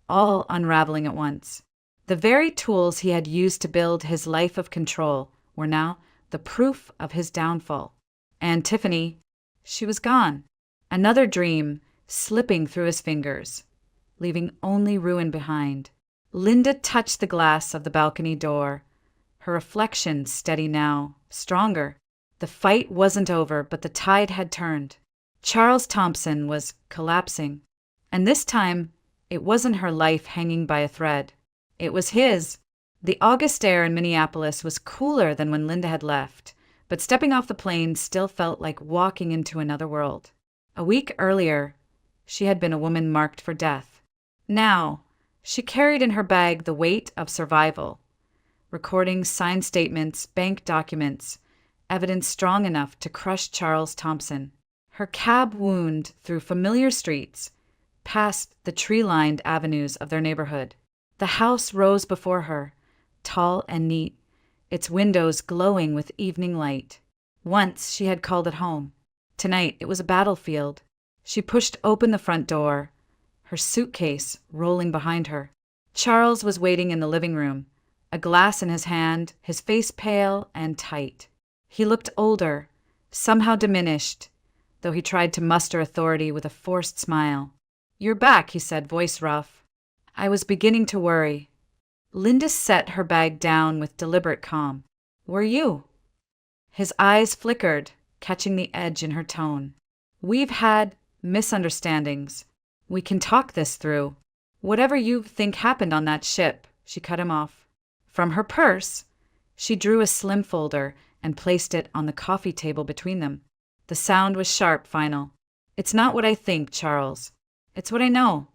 all unraveling at once. The very tools he had used to build his life of control were now the proof of his downfall. And Tiffany, she was gone. Another dream slipping through his fingers, leaving only ruin behind. Linda touched the glass of the balcony door, her reflection steady now, stronger. The fight wasn't over, but the tide had turned. Charles Thompson was collapsing. And this time, it wasn't her life hanging by a thread. It was his. The August air in Minneapolis was cooler than when Linda had left, but stepping off the plane still felt like walking into another world. A week earlier, she had been a woman marked for death. Now, she carried in her bag the weight of survival. Recordings, signed statements, bank documents, evidence strong enough to crush Charles Thompson. Her cab wound through familiar streets, past the tree-lined avenues of their neighborhood. The house rose before her, tall and neat, its windows glowing with evening light. Once she had called it home. Tonight it was a battlefield. She pushed open the front door, her suitcase rolling behind her. Charles was waiting in the living room, a glass in his hand, his face pale and tight. He looked older, somehow diminished, though he tried to muster authority with a forced smile. "You're back," he said, voice rough. "I was beginning to worry." Linda set her bag down with deliberate calm. "Were you?" His eyes flickered, catching the edge in her tone. "We've had misunderstandings. We can talk this through. Whatever you think happened on that ship, she cut him off. From her purse, she drew a slim folder and placed it on the coffee table between them. The sound was sharp, final. It's not what I think, Charles. It's what I know.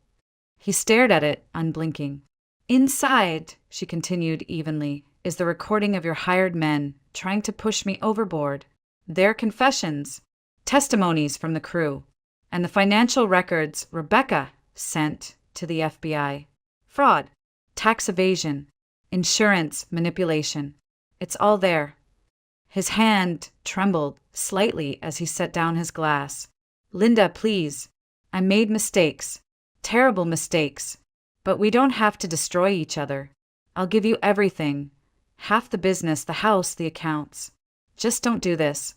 He stared at it, unblinking. Inside, she continued evenly, is the recording of your hired men trying to push me overboard. Their confessions, testimonies from the crew, and the financial records Rebecca sent to the FBI. Fraud, tax evasion, insurance manipulation. It's all there. His hand trembled slightly as he set down his glass. Linda, please. I made mistakes. Terrible mistakes. But we don't have to destroy each other. I'll give you everything. Half the business, the house, the accounts. Just don't do this.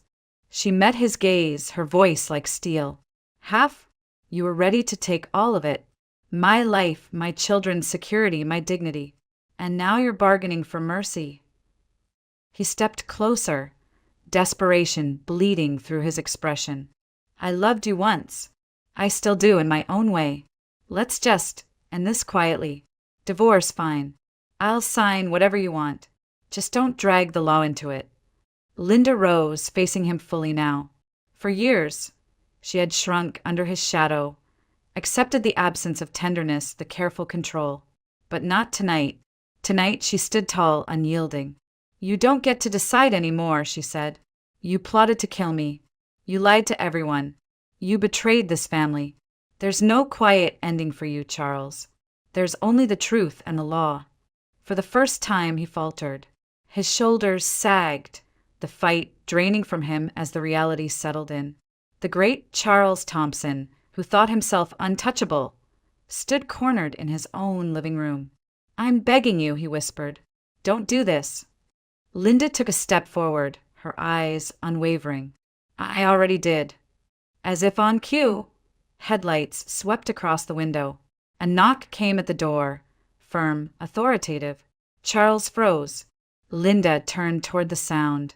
She met his gaze, her voice like steel. Half? You were ready to take all of it. My life, my children's security, my dignity. And now you're bargaining for mercy. He stepped closer, desperation bleeding through his expression. I loved you once. I still do in my own way. Let's just, and this quietly. Divorce, fine. I'll sign whatever you want. Just don't drag the law into it. Linda rose, facing him fully now. For years, she had shrunk under his shadow, accepted the absence of tenderness, the careful control. But not tonight. Tonight she stood tall, unyielding. You don't get to decide anymore, she said. You plotted to kill me. You lied to everyone. You betrayed this family. There's no quiet ending for you, Charles. There's only the truth and the law. For the first time, he faltered. His shoulders sagged, the fight draining from him as the reality settled in. The great Charles Thompson, who thought himself untouchable, stood cornered in his own living room. I'm begging you, he whispered. Don't do this. Linda took a step forward, her eyes unwavering. I already did. As if on cue, headlights swept across the window. A knock came at the door, firm, authoritative. Charles froze. Linda turned toward the sound,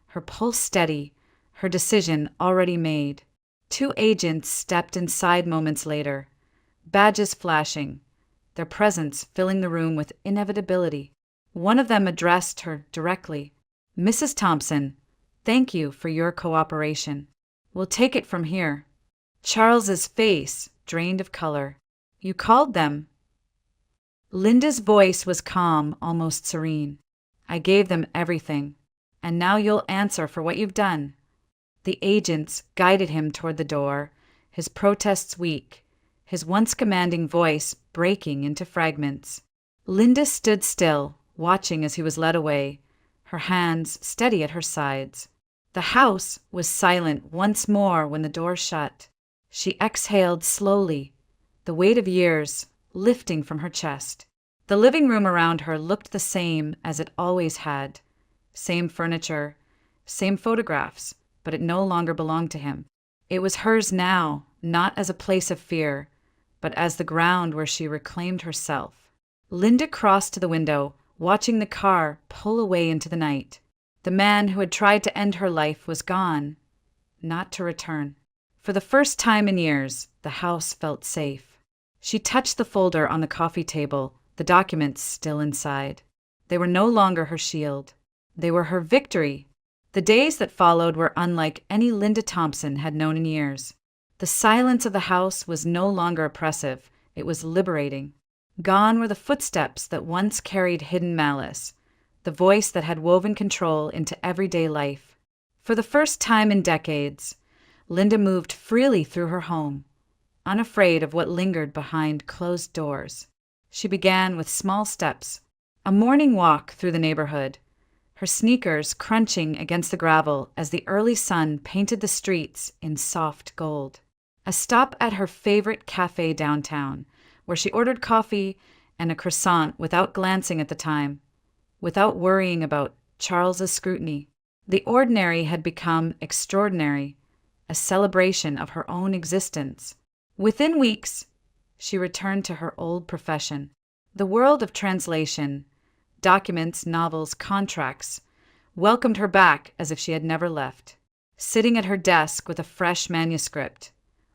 her pulse steady, her decision already made. 2 agents stepped inside moments later, badges flashing, their presence filling the room with inevitability. One of them addressed her directly. Mrs. Thompson, thank you for your cooperation. We'll take it from here. Charles's face drained of color. You called them. Linda's voice was calm, almost serene. I gave them everything, and now you'll answer for what you've done. The agents guided him toward the door, his protests weak, his once commanding voice breaking into fragments. Linda stood still, watching as he was led away, her hands steady at her sides. The house was silent once more when the door shut. She exhaled slowly, the weight of years lifting from her chest. The living room around her looked the same as it always had. Same furniture, same photographs, but it no longer belonged to him. It was hers now, not as a place of fear, but as the ground where she reclaimed herself. Linda crossed to the window, watching the car pull away into the night. The man who had tried to end her life was gone, not to return. For the first time in years, the house felt safe. She touched the folder on the coffee table, the documents still inside. They were no longer her shield. They were her victory. The days that followed were unlike any Linda Thompson had known in years. The silence of the house was no longer oppressive. It was liberating. Gone were the footsteps that once carried hidden malice, the voice that had woven control into everyday life. For the first time in decades, Linda moved freely through her home, unafraid of what lingered behind closed doors. She began with small steps, a morning walk through the neighborhood, her sneakers crunching against the gravel as the early sun painted the streets in soft gold. A stop at her favorite cafe downtown, where she ordered coffee and a croissant without glancing at the time, without worrying about Charles's scrutiny. The ordinary had become extraordinary, a celebration of her own existence. Within weeks, she returned to her old profession. The world of translation, documents, novels, contracts, welcomed her back as if she had never left. Sitting at her desk with a fresh manuscript,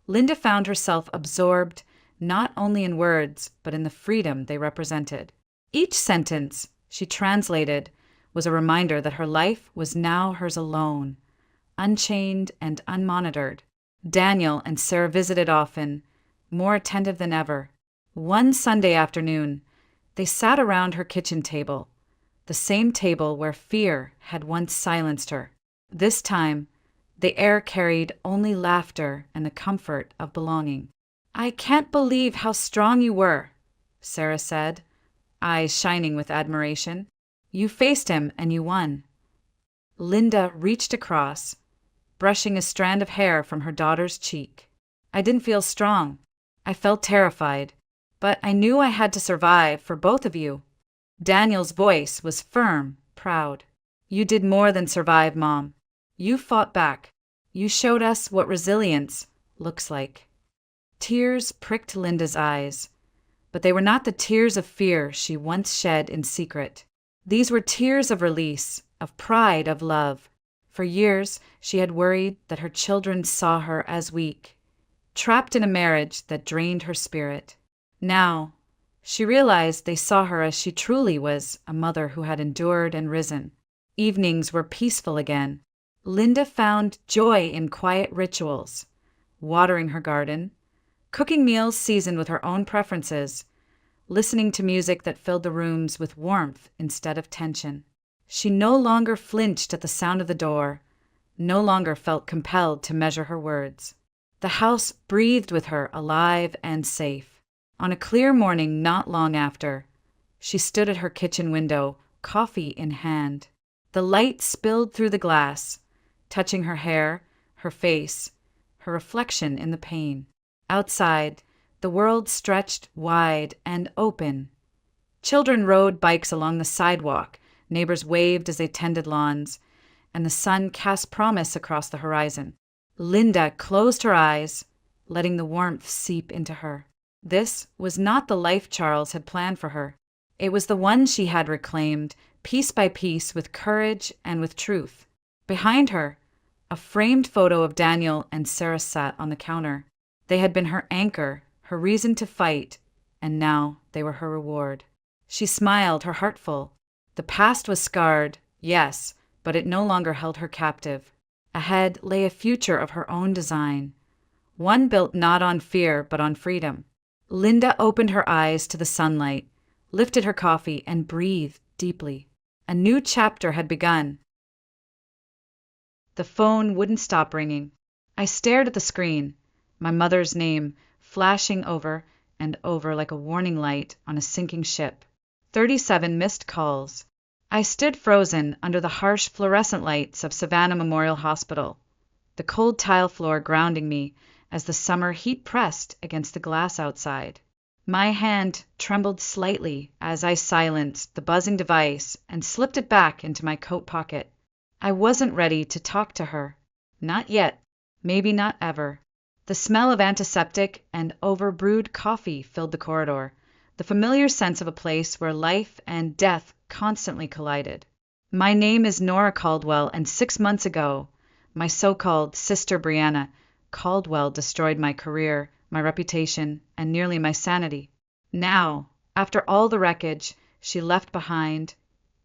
Linda found herself absorbed, not only in words, but in the freedom they represented. Each sentence she translated was a reminder that her life was now hers alone, unchained and unmonitored. Daniel and Sarah visited often, more attentive than ever. One Sunday afternoon, they sat around her kitchen table, the same table where fear had once silenced her. This time, the air carried only laughter and the comfort of belonging. "I can't believe how strong you were," Sarah said, eyes shining with admiration. "You faced him and you won." Linda reached across, brushing a strand of hair from her daughter's cheek. "I didn't feel strong. I felt terrified, but I knew I had to survive for both of you." Daniel's voice was firm, proud. "You did more than survive, Mom. You fought back. You showed us what resilience looks like." Tears pricked Linda's eyes, but they were not the tears of fear she once shed in secret. These were tears of release, of pride, of love. For years, she had worried that her children saw her as weak, trapped in a marriage that drained her spirit. Now, she realized they saw her as she truly was, a mother who had endured and risen. Evenings were peaceful again. Linda found joy in quiet rituals, watering her garden, cooking meals seasoned with her own preferences, listening to music that filled the rooms with warmth instead of tension. She no longer flinched at the sound of the door, no longer felt compelled to measure her words. The house breathed with her, alive and safe. On a clear morning not long after, she stood at her kitchen window, coffee in hand. The light spilled through the glass, touching her hair, her face, her reflection in the pane. Outside, the world stretched wide and open. Children rode bikes along the sidewalk, neighbors waved as they tended lawns, and the sun cast promise across the horizon. Linda closed her eyes, letting the warmth seep into her. This was not the life Charles had planned for her. It was the one she had reclaimed, piece by piece, with courage and with truth. Behind her, a framed photo of Daniel and Sarah sat on the counter. They had been her anchor, her reason to fight, and now they were her reward. She smiled, her heart full. The past was scarred, yes, but it no longer held her captive. Ahead lay a future of her own design, one built not on fear but on freedom. Linda opened her eyes to the sunlight, lifted her coffee, and breathed deeply. A new chapter had begun. The phone wouldn't stop ringing. I stared at the screen, my mother's name flashing over and over like a warning light on a sinking ship. 37 missed calls. I stood frozen under the harsh fluorescent lights of Savannah Memorial Hospital, the cold tile floor grounding me as the summer heat pressed against the glass outside. My hand trembled slightly as I silenced the buzzing device and slipped it back into my coat pocket. I wasn't ready to talk to her. Not yet. Maybe not ever. The smell of antiseptic and overbrewed coffee filled the corridor, the familiar sense of a place where life and death constantly collided. "My name is Nora Caldwell, and 6 months ago, my so-called sister Brianna Caldwell destroyed my career, my reputation, and nearly my sanity. Now, after all the wreckage she left behind,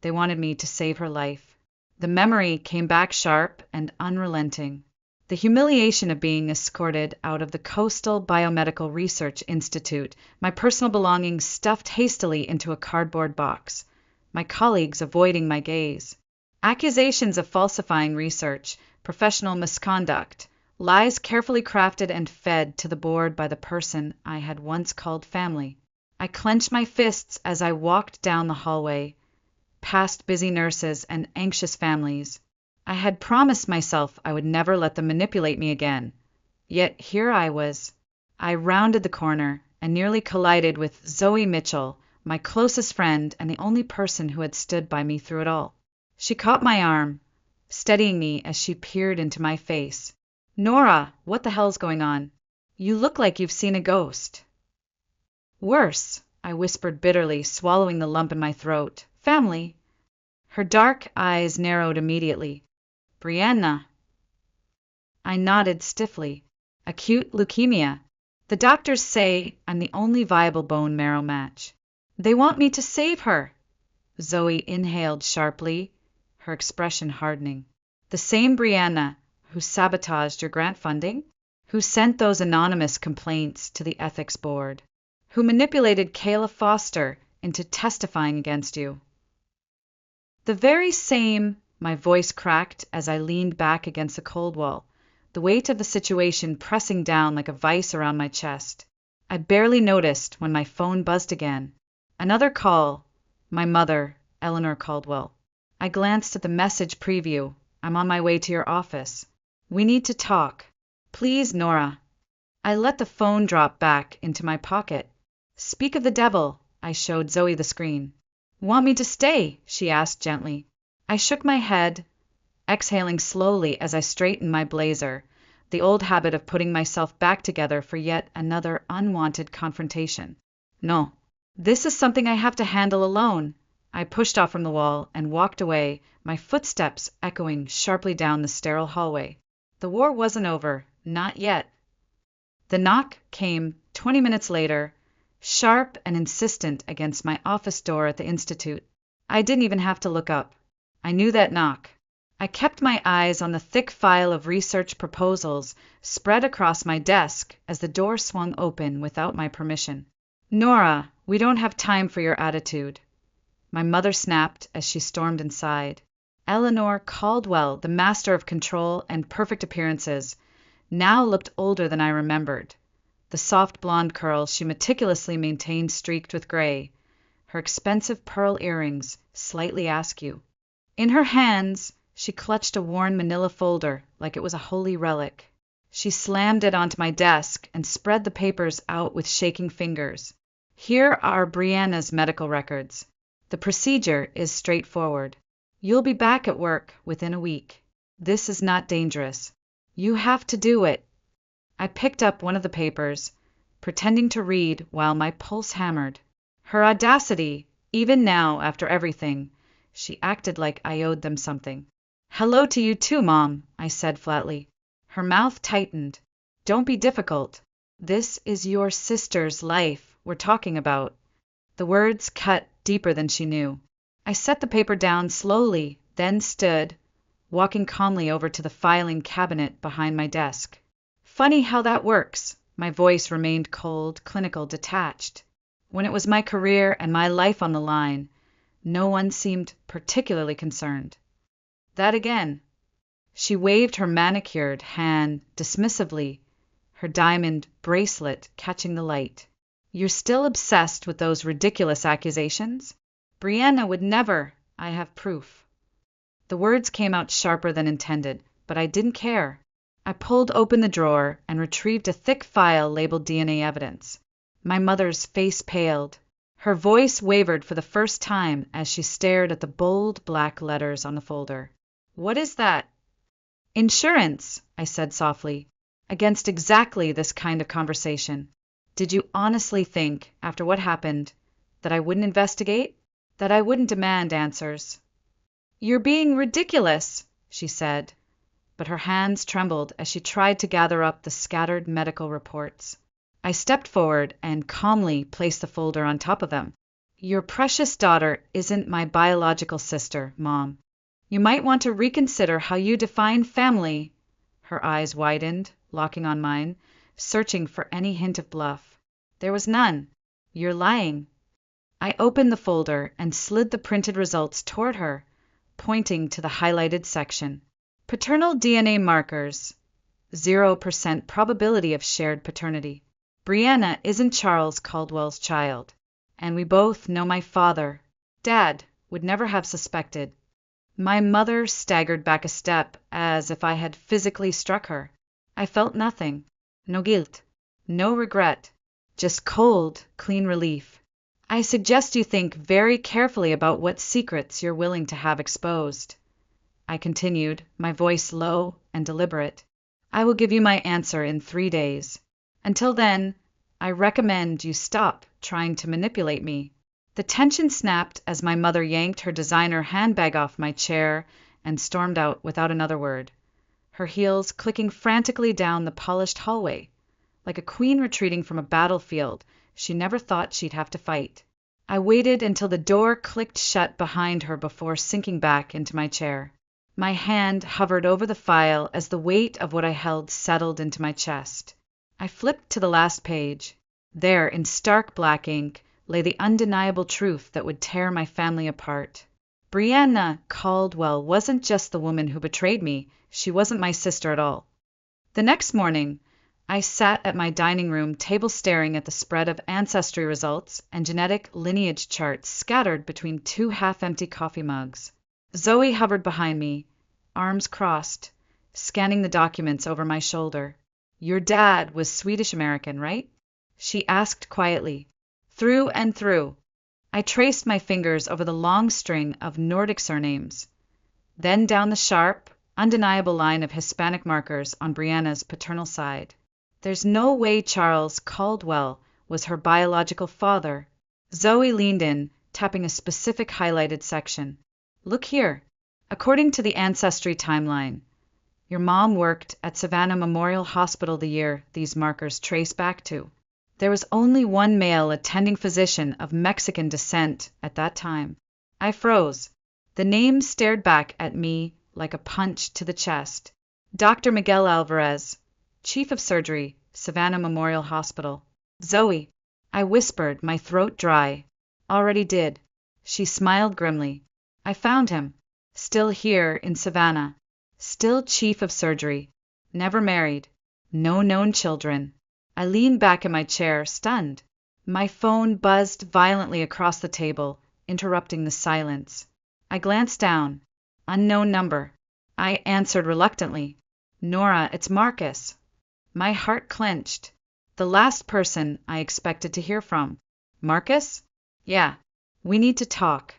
they wanted me to save her life." The memory came back sharp and unrelenting. The humiliation of being escorted out of the Coastal Biomedical Research Institute, my personal belongings stuffed hastily into a cardboard box, my colleagues avoiding my gaze. Accusations of falsifying research, professional misconduct, lies carefully crafted and fed to the board by the person I had once called family. I clenched my fists as I walked down the hallway, past busy nurses and anxious families. I had promised myself I would never let them manipulate me again. Yet here I was. I rounded the corner and nearly collided with Zoe Mitchell, my closest friend and the only person who had stood by me through it all. She caught my arm, steadying me as she peered into my face. "Nora, what the hell's going on? You look like you've seen a ghost." "Worse," I whispered bitterly, swallowing the lump in my throat. "Family." Her dark eyes narrowed immediately. "Brianna." I nodded stiffly. "Acute leukemia. The doctors say I'm the only viable bone marrow match. They want me to save her. Zoe inhaled sharply, her expression hardening. The same Brianna who sabotaged your grant funding? Who sent those anonymous complaints to the ethics board? Who manipulated Kayla Foster into testifying against you? The very same, my voice cracked as I leaned back against the cold wall, the weight of the situation pressing down like a vice around my chest. I barely noticed when my phone buzzed again. Another call. My mother, Eleanor Caldwell. I glanced at the message preview. I'm on my way to your office. We need to talk. Please, Nora. I let the phone drop back into my pocket. Speak of the devil, I showed Zoe the screen. Want me to stay? She asked gently. I shook my head, exhaling slowly as I straightened my blazer, the old habit of putting myself back together for yet another unwanted confrontation. No, this is something I have to handle alone. I pushed off from the wall and walked away, my footsteps echoing sharply down the sterile hallway. The war wasn't over, not yet. The knock came 20 minutes later, sharp and insistent against my office door at the Institute. I didn't even have to look up. I knew that knock. I kept my eyes on the thick file of research proposals spread across my desk as the door swung open without my permission. Nora, we don't have time for your attitude. My mother snapped as she stormed inside. Eleanor Caldwell, the master of control and perfect appearances, now looked older than I remembered. The soft blonde curls she meticulously maintained streaked with gray, her expensive pearl earrings slightly askew. In her hands, she clutched a worn manila folder like it was a holy relic. She slammed it onto my desk and spread the papers out with shaking fingers. Here are Brianna's medical records. The procedure is straightforward. You'll be back at work within a week. This is not dangerous. You have to do it. I picked up one of the papers, pretending to read while my pulse hammered. Her audacity, even now after everything, she acted like I owed them something. Hello to you too, Mom, I said flatly. Her mouth tightened. Don't be difficult. This is your sister's life we're talking about. The words cut deeper than she knew. I set the paper down slowly, then stood, walking calmly over to the filing cabinet behind my desk. Funny how that works. My voice remained cold, clinical, detached. When it was my career and my life on the line, no one seemed particularly concerned. That again. She waved her manicured hand dismissively, her diamond bracelet catching the light. You're still obsessed with those ridiculous accusations? Brianna would never. I have proof. The words came out sharper than intended, but I didn't care. I pulled open the drawer and retrieved a thick file labeled DNA evidence. My mother's face paled. Her voice wavered for the first time as she stared at the bold black letters on the folder. What is that? Insurance, I said softly, against exactly this kind of conversation. Did you honestly think, after what happened, that I wouldn't investigate? That I wouldn't demand answers? You're being ridiculous, she said, but her hands trembled as she tried to gather up the scattered medical reports. I stepped forward and calmly placed the folder on top of them. Your precious daughter isn't my biological sister, Mom. You might want to reconsider how you define family. Her eyes widened, locking on mine, searching for any hint of bluff. There was none. You're lying. I opened the folder and slid the printed results toward her, pointing to the highlighted section. Paternal DNA markers. 0% probability of shared paternity. Brianna isn't Charles Caldwell's child, and we both know my father. Dad would never have suspected. My mother staggered back a step as if I had physically struck her. I felt nothing. No guilt. No regret. Just cold, clean relief. I suggest you think very carefully about what secrets you're willing to have exposed. I continued, my voice low and deliberate. I will give you my answer in 3 days. Until then, I recommend you stop trying to manipulate me. The tension snapped as my mother yanked her designer handbag off my chair and stormed out without another word, her heels clicking frantically down the polished hallway. like a queen retreating from a battlefield she never thought she'd have to fight. I waited until the door clicked shut behind her before sinking back into my chair. My hand hovered over the file as the weight of what I held settled into my chest. I flipped to the last page. There, in stark black ink, lay the undeniable truth that would tear my family apart. Brianna Caldwell wasn't just the woman who betrayed me. She wasn't my sister at all. The next morning, I sat at my dining room table staring at the spread of ancestry results and genetic lineage charts scattered between two half-empty coffee mugs. Zoe hovered behind me, arms crossed, scanning the documents over my shoulder. "Your dad was Swedish-American, right?" she asked quietly. "Through and through." I traced my fingers over the long string of Nordic surnames, then down the sharp, undeniable line of Hispanic markers on Brianna's paternal side. There's no way Charles Caldwell was her biological father. Zoe leaned in, tapping a specific highlighted section. "Look here. According to the Ancestry timeline, your mom worked at Savannah Memorial Hospital the year these markers trace back to. There was only one male attending physician of Mexican descent at that time." I froze. The name stared back at me like a punch to the chest. Dr. Miguel Alvarez, Chief of Surgery, Savannah Memorial Hospital. "Zoe," I whispered, my throat dry. "Already did." She smiled grimly. "I found him. Still here in Savannah. Still Chief of Surgery. Never married. No known children." I leaned back in my chair, stunned. My phone buzzed violently across the table, interrupting the silence. I glanced down. Unknown number. I answered reluctantly. "Nora, it's Marcus." My heart clenched. The last person I expected to hear from. "Marcus?" "Yeah. We need to talk.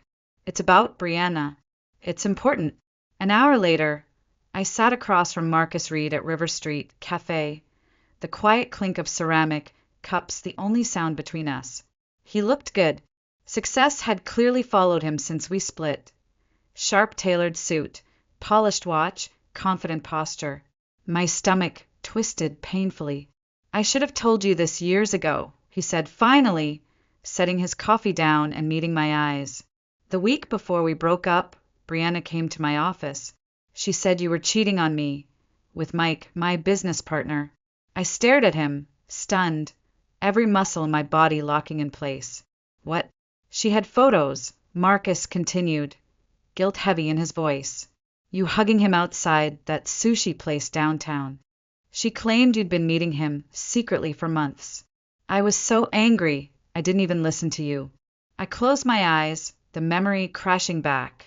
It's about Brianna. It's important." An hour later, I sat across from Marcus Reed at River Street Cafe, the quiet clink of ceramic cups the only sound between us. He looked good. Success had clearly followed him since we split. Sharp tailored suit, polished watch, confident posture. My stomach twisted painfully. "I should have told you this years ago," he said finally, setting his coffee down and meeting my eyes. "The week before we broke up, Brianna came to my office. She said you were cheating on me with Mike, my business partner." I stared at him, stunned, every muscle in my body locking in place. "What?" "She had photos," Marcus continued, guilt heavy in his voice. "You hugging him outside that sushi place downtown. She claimed you'd been meeting him secretly for months." I was so angry, I didn't even listen to you. I closed my eyes, the memory crashing back.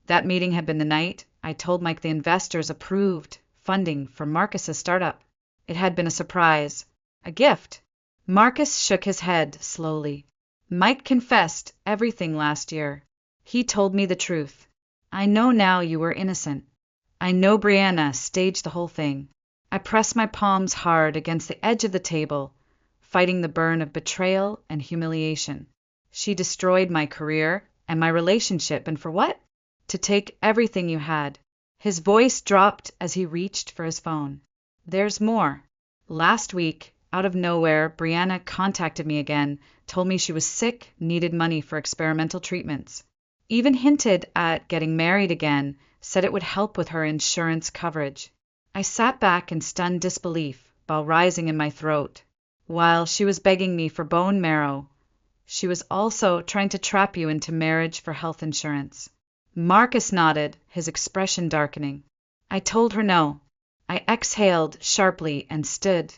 That meeting had been the night I told Mike the investors approved funding for Marcus's startup. It had been a surprise, a gift. Marcus shook his head slowly. "Mike confessed everything last year. He told me the truth. I know now you were innocent. I know Brianna staged the whole thing." I pressed my palms hard against the edge of the table, fighting the burn of betrayal and humiliation. She destroyed my career and my relationship, and for what? To take everything you had. His voice dropped as he reached for his phone. "There's more. Last week, out of nowhere, Brianna contacted me again, told me she was sick, needed money for experimental treatments. Even hinted at getting married again, said it would help with her insurance coverage." I sat back in stunned disbelief, while rising in my throat. While she was begging me for bone marrow, she was also trying to trap you into marriage for health insurance. Marcus nodded, his expression darkening. I told her no. I exhaled sharply and stood,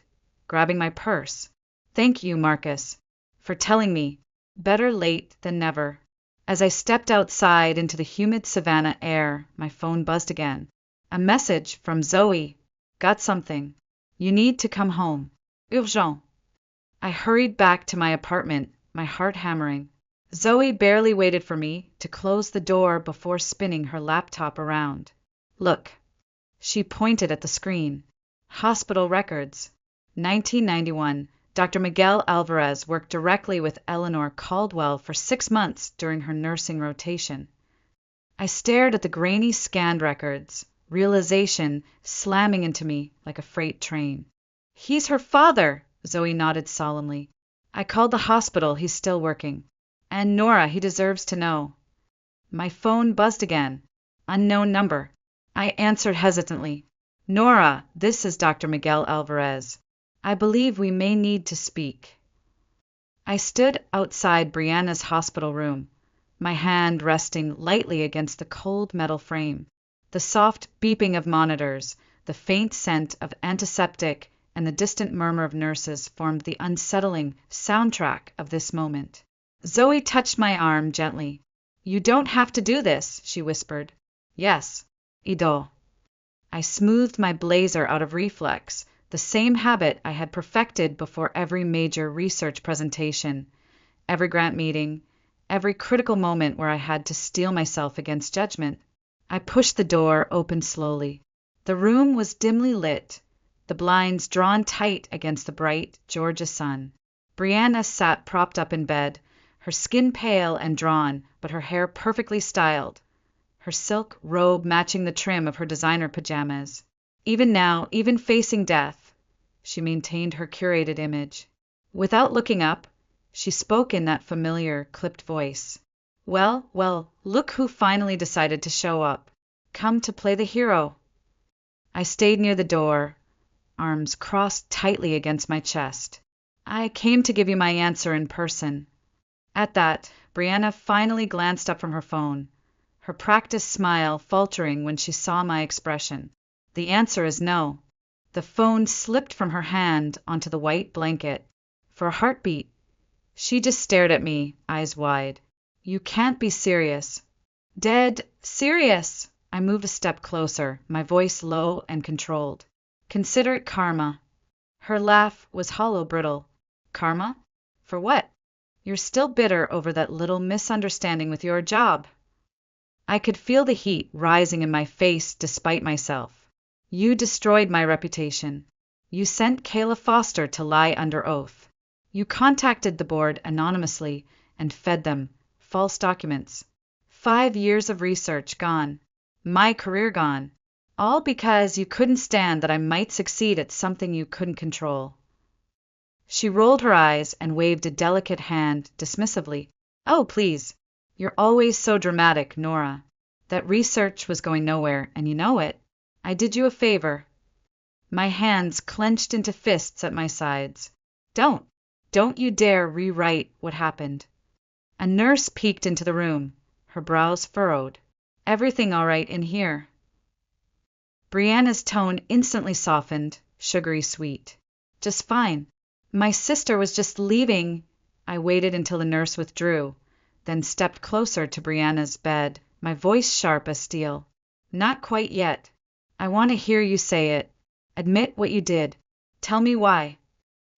grabbing my purse. "Thank you, Marcus, for telling me. Better late than never." As I stepped outside into the humid Savannah air, my phone buzzed again. A message from Zoe. "Got something. You need to come home. Urgent." I hurried back to my apartment, my heart hammering. Zoe barely waited for me to close the door before spinning her laptop around. "Look." She pointed at the screen. "Hospital records. 1991. Dr. Miguel Alvarez worked directly with Eleanor Caldwell for 6 months during her nursing rotation." I stared at the grainy scanned records, realization slamming into me like a freight train. He's her father, Zoe nodded solemnly. I called the hospital, he's still working. And Nora, he deserves to know. My phone buzzed again. Unknown number. I answered hesitantly. Nora, this is Dr. Miguel Alvarez. I believe we may need to speak. I stood outside Brianna's hospital room, my hand resting lightly against the cold metal frame. The soft beeping of monitors, the faint scent of antiseptic, and the distant murmur of nurses formed the unsettling soundtrack of this moment. Zoe touched my arm gently. You don't have to do this, she whispered. Yes, Ido. I smoothed my blazer out of reflex, the same habit I had perfected before every major research presentation, every grant meeting, every critical moment where I had to steel myself against judgment. I pushed the door open slowly. The room was dimly lit, the blinds drawn tight against the bright Georgia sun. Brianna sat propped up in bed, her skin pale and drawn, but her hair perfectly styled, her silk robe matching the trim of her designer pajamas. Even now, even facing death, she maintained her curated image. Without looking up, she spoke in that familiar, clipped voice. Well, look who finally decided to show up. Come to play the hero. I stayed near the door, arms crossed tightly against my chest. I came to give you my answer in person. At that, Brianna finally glanced up from her phone, her practiced smile faltering when she saw my expression. The answer is no. The phone slipped from her hand onto the white blanket. For a heartbeat, she just stared at me, eyes wide. You can't be serious. Dead serious! I moved a step closer, my voice low and controlled. Consider it karma. Her laugh was hollow brittle. Karma? For what? You're still bitter over that little misunderstanding with your job. I could feel the heat rising in my face despite myself. You destroyed my reputation. You sent Kayla Foster to lie under oath. You contacted the board anonymously and fed them false documents. 5 years of research gone. My career gone. All because you couldn't stand that I might succeed at something you couldn't control. She rolled her eyes and waved a delicate hand dismissively. Oh, please. You're always so dramatic, Nora. That research was going nowhere, and you know it. I did you a favor. My hands clenched into fists at my sides. Don't you dare rewrite what happened. A nurse peeked into the room, her brows furrowed. Everything all right in here? Brianna's tone instantly softened, sugary sweet. Just fine. My sister was just leaving. I waited until the nurse withdrew, then stepped closer to Brianna's bed, my voice sharp as steel. Not quite yet. I want to hear you say it. Admit what you did. Tell me why.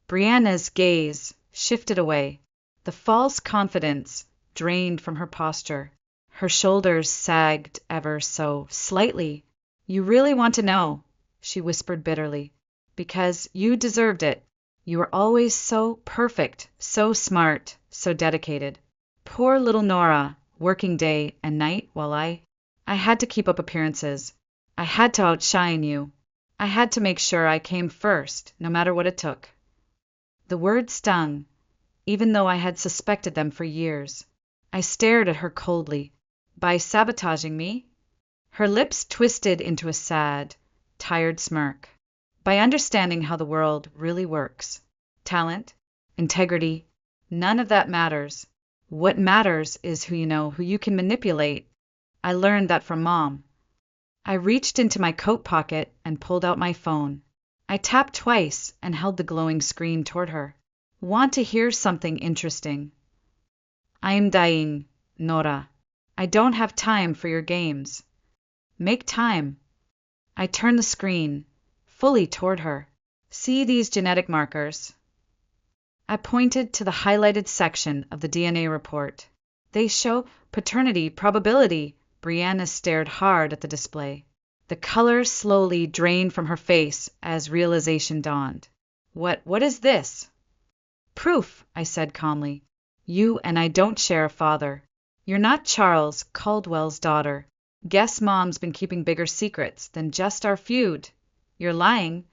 Brianna's gaze shifted away. The false confidence drained from her posture. Her shoulders sagged ever so slightly. You really want to know, she whispered bitterly, because you deserved it. You were always so perfect, so smart, so dedicated. Poor little Nora, working day and night while I had to keep up appearances. I had to outshine you. I had to make sure I came first, no matter what it took. The words stung, even though I had suspected them for years. I stared at her coldly. By sabotaging me? Her lips twisted into a sad, tired smirk. By understanding how the world really works. Talent, integrity, none of that matters. What matters is who you know, who you can manipulate. I learned that from Mom. I reached into my coat pocket and pulled out my phone. I tapped twice and held the glowing screen toward her. Want to hear something interesting? I am dying, Nora. I don't have time for your games. Make time. I turned the screen fully toward her. See these genetic markers? I pointed to the highlighted section of the DNA report. They show paternity probability. Brianna stared hard at the display. The color slowly drained from her face as realization dawned. What is this? Proof, I said calmly. You and I don't share a father. You're not Charles Caldwell's daughter. Guess Mom's been keeping bigger secrets than just our feud. You're lying.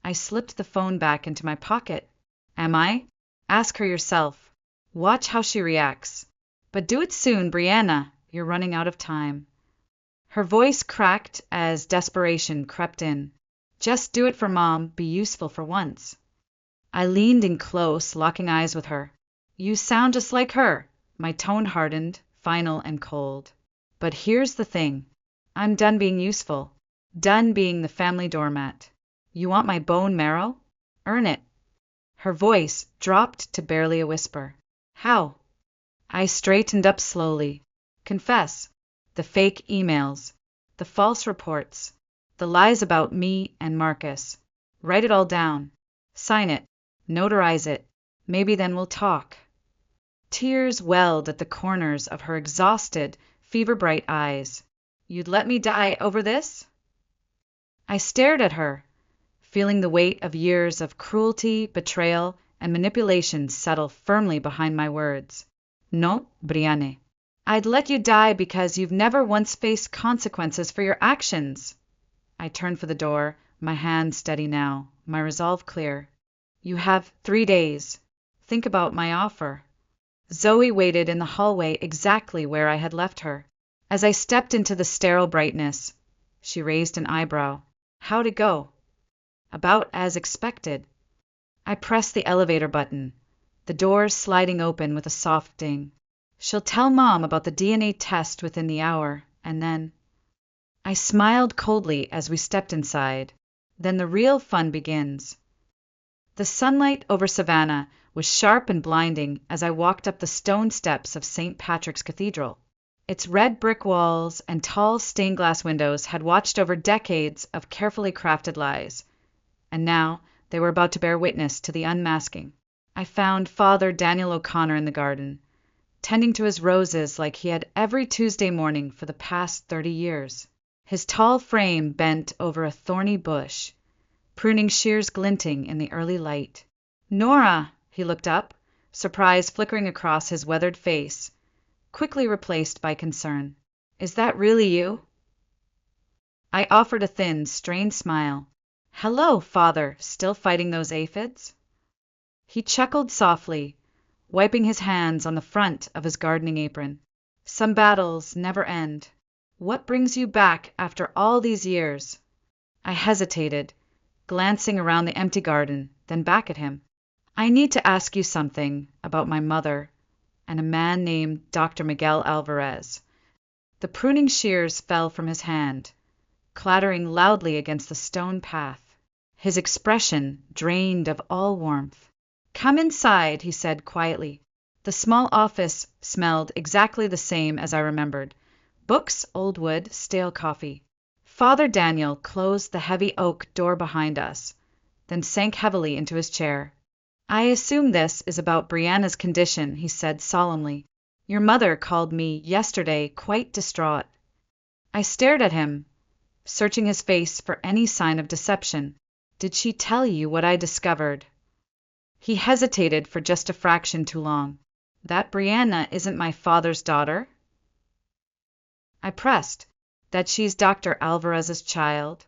I slipped the phone back into my pocket. Am I? Ask her yourself. Watch how she reacts. But do it soon, Brianna. You're running out of time. Her voice cracked as desperation crept in. Just do it for Mom. Be useful for once. I leaned in close, locking eyes with her. You sound just like her. My tone hardened, final and cold. But here's the thing. I'm done being useful. Done being the family doormat. You want my bone marrow? Earn it. Her voice dropped to barely a whisper. How? I straightened up slowly. Confess. The fake emails. The false reports. The lies about me and Marcus. Write it all down. Sign it. Notarize it. Maybe then we'll talk. Tears welled at the corners of her exhausted, fever-bright eyes. You'd let me die over this? I stared at her, feeling the weight of years of cruelty, betrayal, and manipulation settle firmly behind my words. No, Brianne. I'd let you die because you've never once faced consequences for your actions. I turned for the door, my hand steady now, my resolve clear. You have 3 days. Think about my offer. Zoe waited in the hallway exactly where I had left her. As I stepped into the sterile brightness, she raised an eyebrow. How'd it go? About as expected. I pressed the elevator button, the door sliding open with a soft ding. She'll tell Mom about the DNA test within the hour, and then... I smiled coldly as we stepped inside. Then the real fun begins. The sunlight over Savannah was sharp and blinding as I walked up the stone steps of St. Patrick's Cathedral. Its red brick walls and tall stained glass windows had watched over decades of carefully crafted lies, and now they were about to bear witness to the unmasking. I found Father Daniel O'Connor in the garden, tending to his roses like he had every Tuesday morning for the past 30 years. His tall frame bent over a thorny bush, pruning shears glinting in the early light. Nora! He looked up, surprise flickering across his weathered face, quickly replaced by concern. Is that really you? I offered a thin, strained smile. Hello, Father, still fighting those aphids? He chuckled softly, wiping his hands on the front of his gardening apron. Some battles never end. What brings you back after all these years? I hesitated, glancing around the empty garden, then back at him. I need to ask you something about my mother and a man named Dr. Miguel Alvarez. The pruning shears fell from his hand, clattering loudly against the stone path. His expression drained of all warmth. Come inside, he said quietly. The small office smelled exactly the same as I remembered. Books, old wood, stale coffee. Father Daniel closed the heavy oak door behind us, then sank heavily into his chair. I assume this is about Brianna's condition, he said solemnly. Your mother called me yesterday quite distraught. I stared at him, searching his face for any sign of deception. Did she tell you what I discovered? He hesitated for just a fraction too long. That Brianna isn't my father's daughter? I pressed. That she's Dr. Alvarez's child?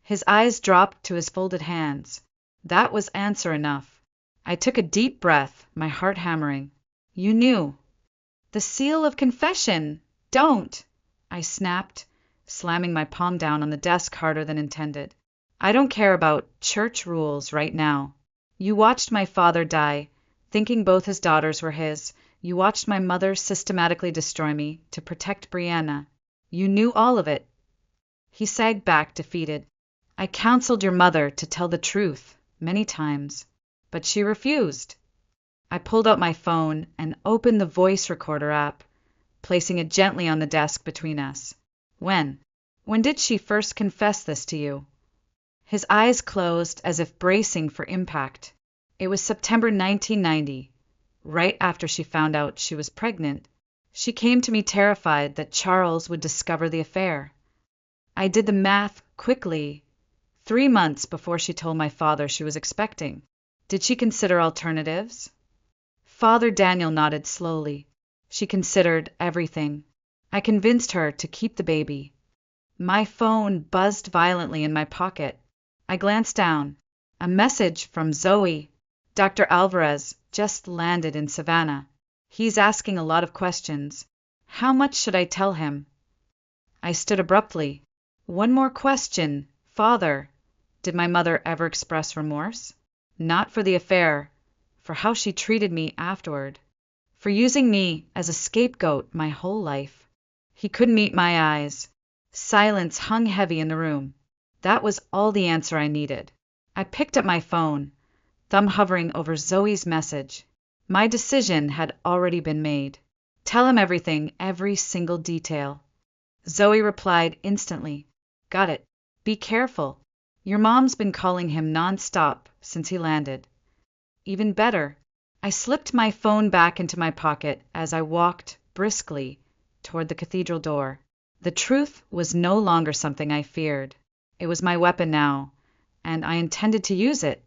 His eyes dropped to his folded hands. That was answer enough. I took a deep breath, my heart hammering. You knew. The seal of confession! Don't! I snapped, slamming my palm down on the desk harder than intended. I don't care about church rules right now. You watched my father die, thinking both his daughters were his. You watched my mother systematically destroy me to protect Brianna. You knew all of it. He sagged back, defeated. I counseled your mother to tell the truth, many times, but she refused. I pulled out my phone and opened the voice recorder app, placing it gently on the desk between us. When did she first confess this to you? His eyes closed as if bracing for impact. It was September 1990, right after she found out she was pregnant. She came to me terrified that Charles would discover the affair. I did the math quickly. 3 months before she told my father she was expecting. Did she consider alternatives? Father Daniel nodded slowly. She considered everything. I convinced her to keep the baby. My phone buzzed violently in my pocket. I glanced down. A message from Zoe. Dr. Alvarez just landed in Savannah. He's asking a lot of questions. How much should I tell him? I stood abruptly. One more question, Father. Did my mother ever express remorse? Not for the affair, for how she treated me afterward, for using me as a scapegoat my whole life. He couldn't meet my eyes. Silence hung heavy in the room. That was all the answer I needed. I picked up my phone, thumb hovering over Zoe's message. My decision had already been made. Tell him everything, every single detail. Zoe replied instantly. Got it. Be careful. Your mom's been calling him nonstop since he landed. Even better. I slipped my phone back into my pocket as I walked briskly toward the cathedral door. The truth was no longer something I feared. It was my weapon now, and I intended to use it.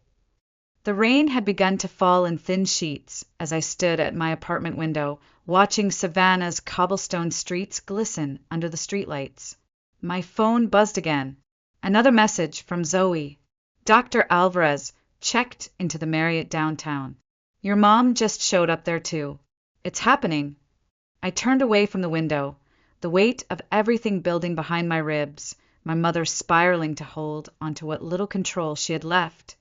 The rain had begun to fall in thin sheets as I stood at my apartment window, watching Savannah's cobblestone streets glisten under the streetlights. My phone buzzed again. Another message from Zoe. Dr. Alvarez checked into the Marriott downtown. Your mom just showed up there too. It's happening. I turned away from the window, the weight of everything building behind my ribs, my mother spiraling to hold onto what little control she had left.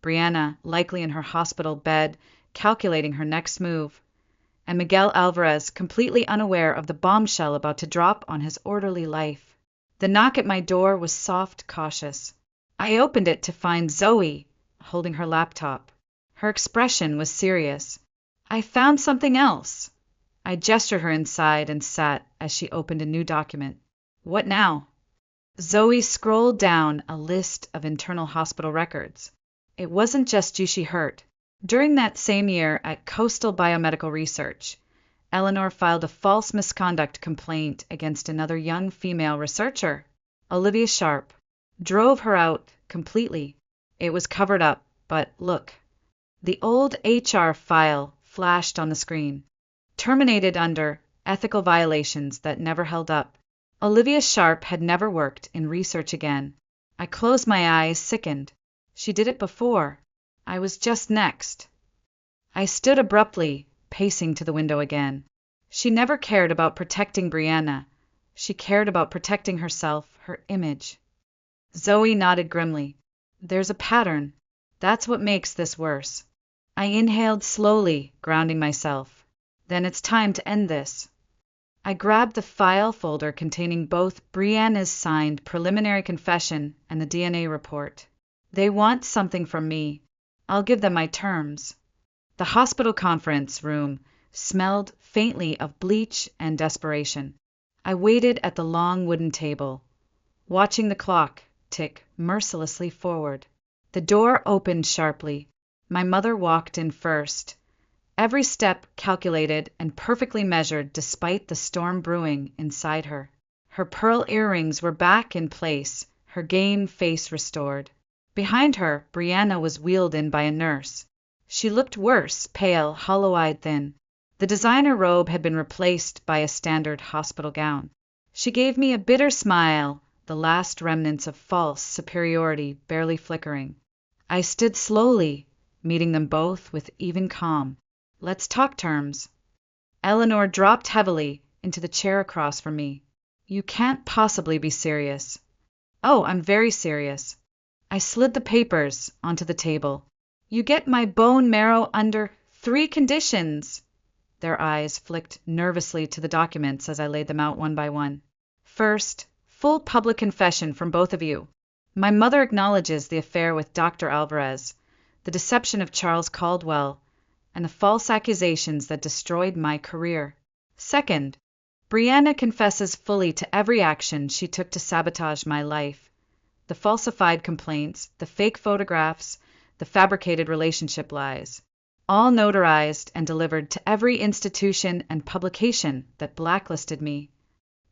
Brianna likely in her hospital bed, calculating her next move, and Miguel Alvarez completely unaware of the bombshell about to drop on his orderly life. The knock at my door was soft, cautious. I opened it to find Zoe holding her laptop. Her expression was serious. I found something else. I gestured her inside and sat as she opened a new document. What now? Zoe scrolled down a list of internal hospital records. It wasn't just you she hurt. During that same year at Coastal Biomedical Research, Eleanor filed a false misconduct complaint against another young female researcher. Olivia Sharp drove her out completely. It was covered up, but look. The old HR file flashed on the screen. Terminated under ethical violations that never held up. Olivia Sharp had never worked in research again. I closed my eyes, sickened. She did it before. I was just next. I stood abruptly, pacing to the window again. She never cared about protecting Brianna. She cared about protecting herself, her image. Zoe nodded grimly. There's a pattern. That's what makes this worse. I inhaled slowly, grounding myself. Then it's time to end this. I grabbed the file folder containing both Brianna's signed preliminary confession and the DNA report. They want something from me. I'll give them my terms. The hospital conference room smelled faintly of bleach and desperation. I waited at the long wooden table, watching the clock tick mercilessly forward. The door opened sharply. My mother walked in first. Every step calculated and perfectly measured despite the storm brewing inside her. Her pearl earrings were back in place, her game face restored. Behind her, Brianna was wheeled in by a nurse. She looked worse, pale, hollow-eyed, thin. The designer robe had been replaced by a standard hospital gown. She gave me a bitter smile, the last remnants of false superiority barely flickering. I stood slowly, meeting them both with even calm. Let's talk terms. Eleanor dropped heavily into the chair across from me. You can't possibly be serious. Oh, I'm very serious. I slid the papers onto the table. You get my bone marrow under 3 conditions. Their eyes flicked nervously to the documents as I laid them out one by one. First, full public confession from both of you. My mother acknowledges the affair with Dr. Alvarez, the deception of Charles Caldwell, and the false accusations that destroyed my career. Second, Brianna confesses fully to every action she took to sabotage my life. The falsified complaints, the fake photographs, the fabricated relationship lies, all notarized and delivered to every institution and publication that blacklisted me.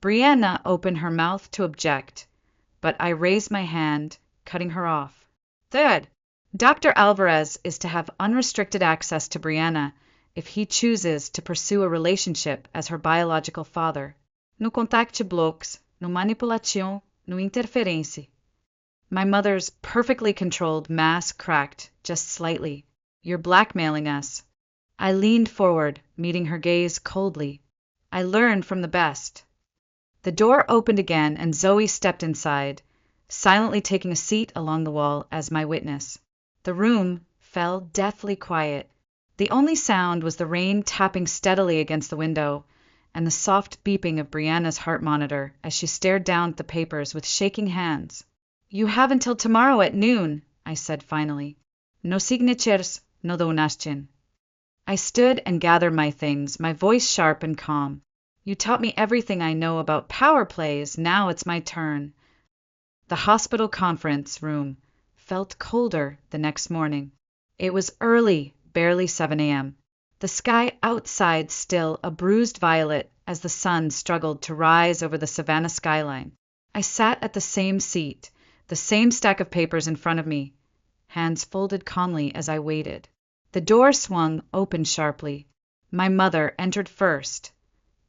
Brianna opened her mouth to object, but I raised my hand, cutting her off. Third, Dr. Alvarez is to have unrestricted access to Brianna if he chooses to pursue a relationship as her biological father. No contacte blogs, no manipulação, no interferência. My mother's perfectly controlled mask cracked just slightly. "You're blackmailing us." I leaned forward, meeting her gaze coldly. "I learn from the best." The door opened again and Zoe stepped inside, silently taking a seat along the wall as my witness. The room fell deathly quiet. The only sound was the rain tapping steadily against the window and the soft beeping of Brianna's heart monitor as she stared down at the papers with shaking hands. "You have until tomorrow at noon," I said finally. "No signatures, no donation." I stood and gathered my things, my voice sharp and calm. "You taught me everything I know about power plays. Now it's my turn." The hospital conference room felt colder the next morning. It was early, barely 7 a.m. The sky outside still a bruised violet as the sun struggled to rise over the savannah skyline. I sat at the same seat, the same stack of papers in front of me, hands folded calmly as I waited. The door swung open sharply. My mother entered first,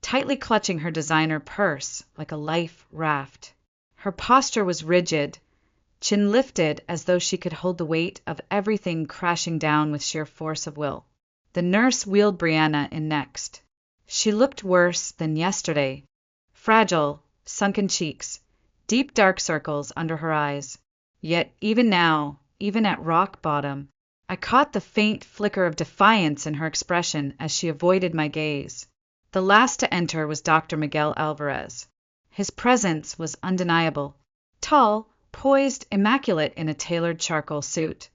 tightly clutching her designer purse like a life raft. Her posture was rigid, chin lifted as though she could hold the weight of everything crashing down with sheer force of will. The nurse wheeled Brianna in next. She looked worse than yesterday. Fragile, sunken cheeks, deep dark circles under her eyes. Yet even now, even at rock bottom, I caught the faint flicker of defiance in her expression as she avoided my gaze. The last to enter was Dr. Miguel Alvarez. His presence was undeniable. Tall, poised, immaculate in a tailored charcoal suit,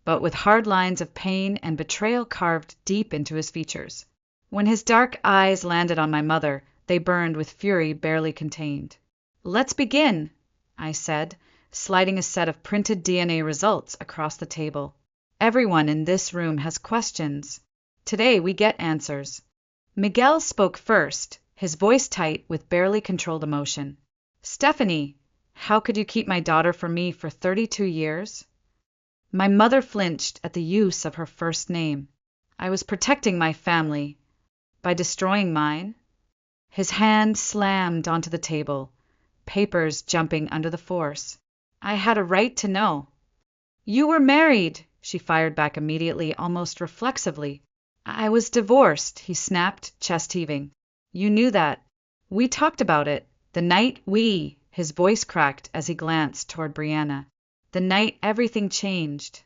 but with hard lines of pain and betrayal carved deep into his features. When his dark eyes landed on my mother, they burned with fury barely contained. "Let's begin," I said, sliding a set of printed DNA results across the table. "Everyone in this room has questions. Today we get answers." Miguel spoke first, his voice tight with barely controlled emotion. "Stephanie, how could you keep my daughter from me for 32 years? My mother flinched at the use of her first name. "I was protecting my family. By destroying mine?" His hand slammed onto the table, papers jumping under the force. "I had a right to know." "You were married," she fired back immediately, almost reflexively. "I was divorced," he snapped, chest heaving. "You knew that. We talked about it. The night his voice cracked as he glanced toward Brianna. "The night everything changed."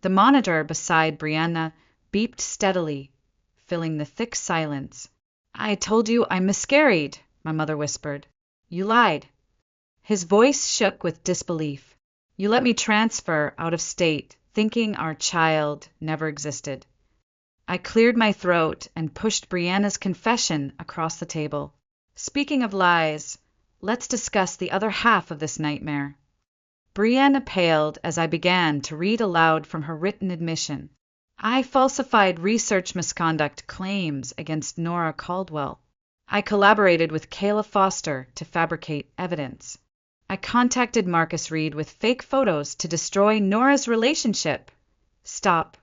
The monitor beside Brianna beeped steadily, filling the thick silence. "I told you I miscarried," my mother whispered. "You lied." His voice shook with disbelief. "You let me transfer out of state, thinking our child never existed." I cleared my throat and pushed Brianna's confession across the table. "Speaking of lies, let's discuss the other half of this nightmare." Brianna paled as I began to read aloud from her written admission. "I falsified research misconduct claims against Nora Caldwell. I collaborated with Kayla Foster to fabricate evidence. I contacted Marcus Reed with fake photos to destroy Nora's relationship." "Stop."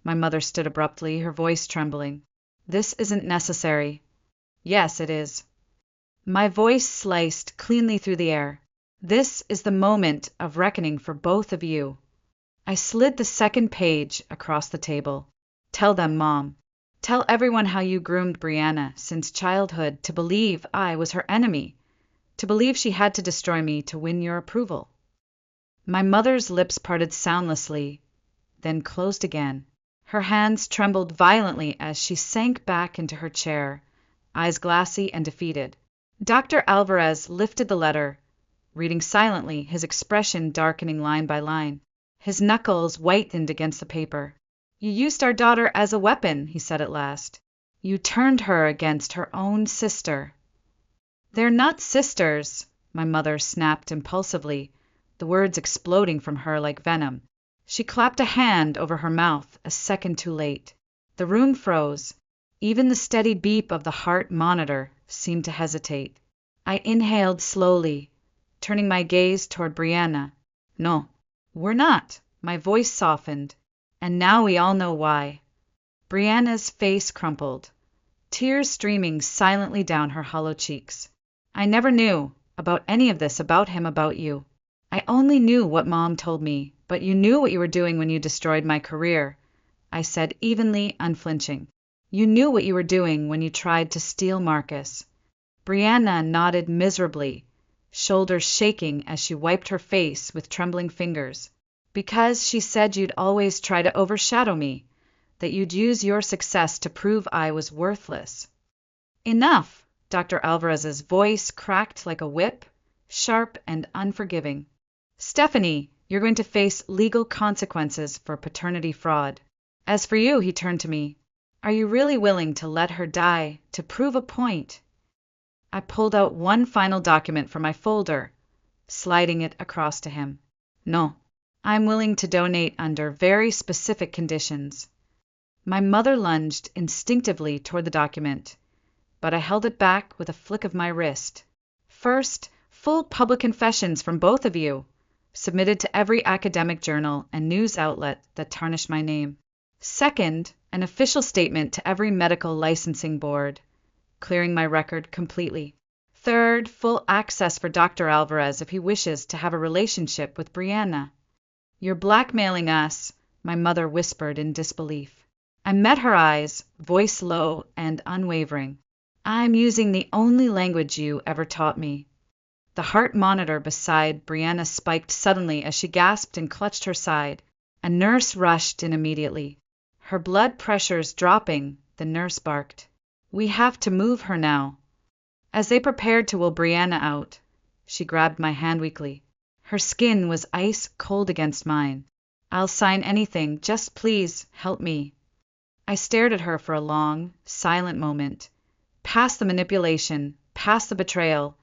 My mother stood abruptly, her voice trembling. "This isn't necessary." "Yes, it is." My voice sliced cleanly through the air. "This is the moment of reckoning for both of you." I slid the second page across the table. "Tell them, Mom. Tell everyone how you groomed Brianna since childhood to believe I was her enemy, to believe she had to destroy me to win your approval." My mother's lips parted soundlessly, then closed again. Her hands trembled violently as she sank back into her chair, eyes glassy and defeated. Dr. Alvarez lifted the letter, reading silently, his expression darkening line by line. His knuckles whitened against the paper. "You used our daughter as a weapon," he said at last. "You turned her against her own sister." "They're not sisters," my mother snapped impulsively, the words exploding from her like venom. She clapped a hand over her mouth a second too late. The room froze. Even the steady beep of the heart monitor seemed to hesitate. I inhaled slowly, turning my gaze toward Brianna. "No, we're not." My voice softened. "And now we all know why." Brianna's face crumpled, tears streaming silently down her hollow cheeks. "I never knew about any of this about him, about you. I only knew what Mom told me, but you knew what you were doing when you destroyed my career, I said evenly, unflinching. You knew what you were doing when you tried to steal Marcus. Brianna nodded miserably, shoulders shaking as she wiped her face with trembling fingers. Because she said you'd always try to overshadow me, that you'd use your success to prove I was worthless. Enough! Dr. Alvarez's voice cracked like a whip, sharp and unforgiving. Stephanie, you're going to face legal consequences for paternity fraud. As for you, he turned to me, are you really willing to let her die to prove a point? I pulled out one final document from my folder, sliding it across to him. No, I'm willing to donate under very specific conditions. My mother lunged instinctively toward the document, but I held it back with a flick of my wrist. First, full public confessions from both of you, submitted to every academic journal and news outlet that tarnished my name. Second, an official statement to every medical licensing board, clearing my record completely. Third, full access for Dr. Alvarez if he wishes to have a relationship with Brianna. You're blackmailing us, my mother whispered in disbelief. I met her eyes, voice low and unwavering. I'm using the only language you ever taught me. The heart monitor beside Brianna spiked suddenly as she gasped and clutched her side. A nurse rushed in immediately. Her blood pressures dropping, the nurse barked. We have to move her now. As they prepared to wheel Brianna out, she grabbed my hand weakly. Her skin was ice cold against mine. I'll sign anything, just please help me. I stared at her for a long, silent moment, past the manipulation, past the betrayal,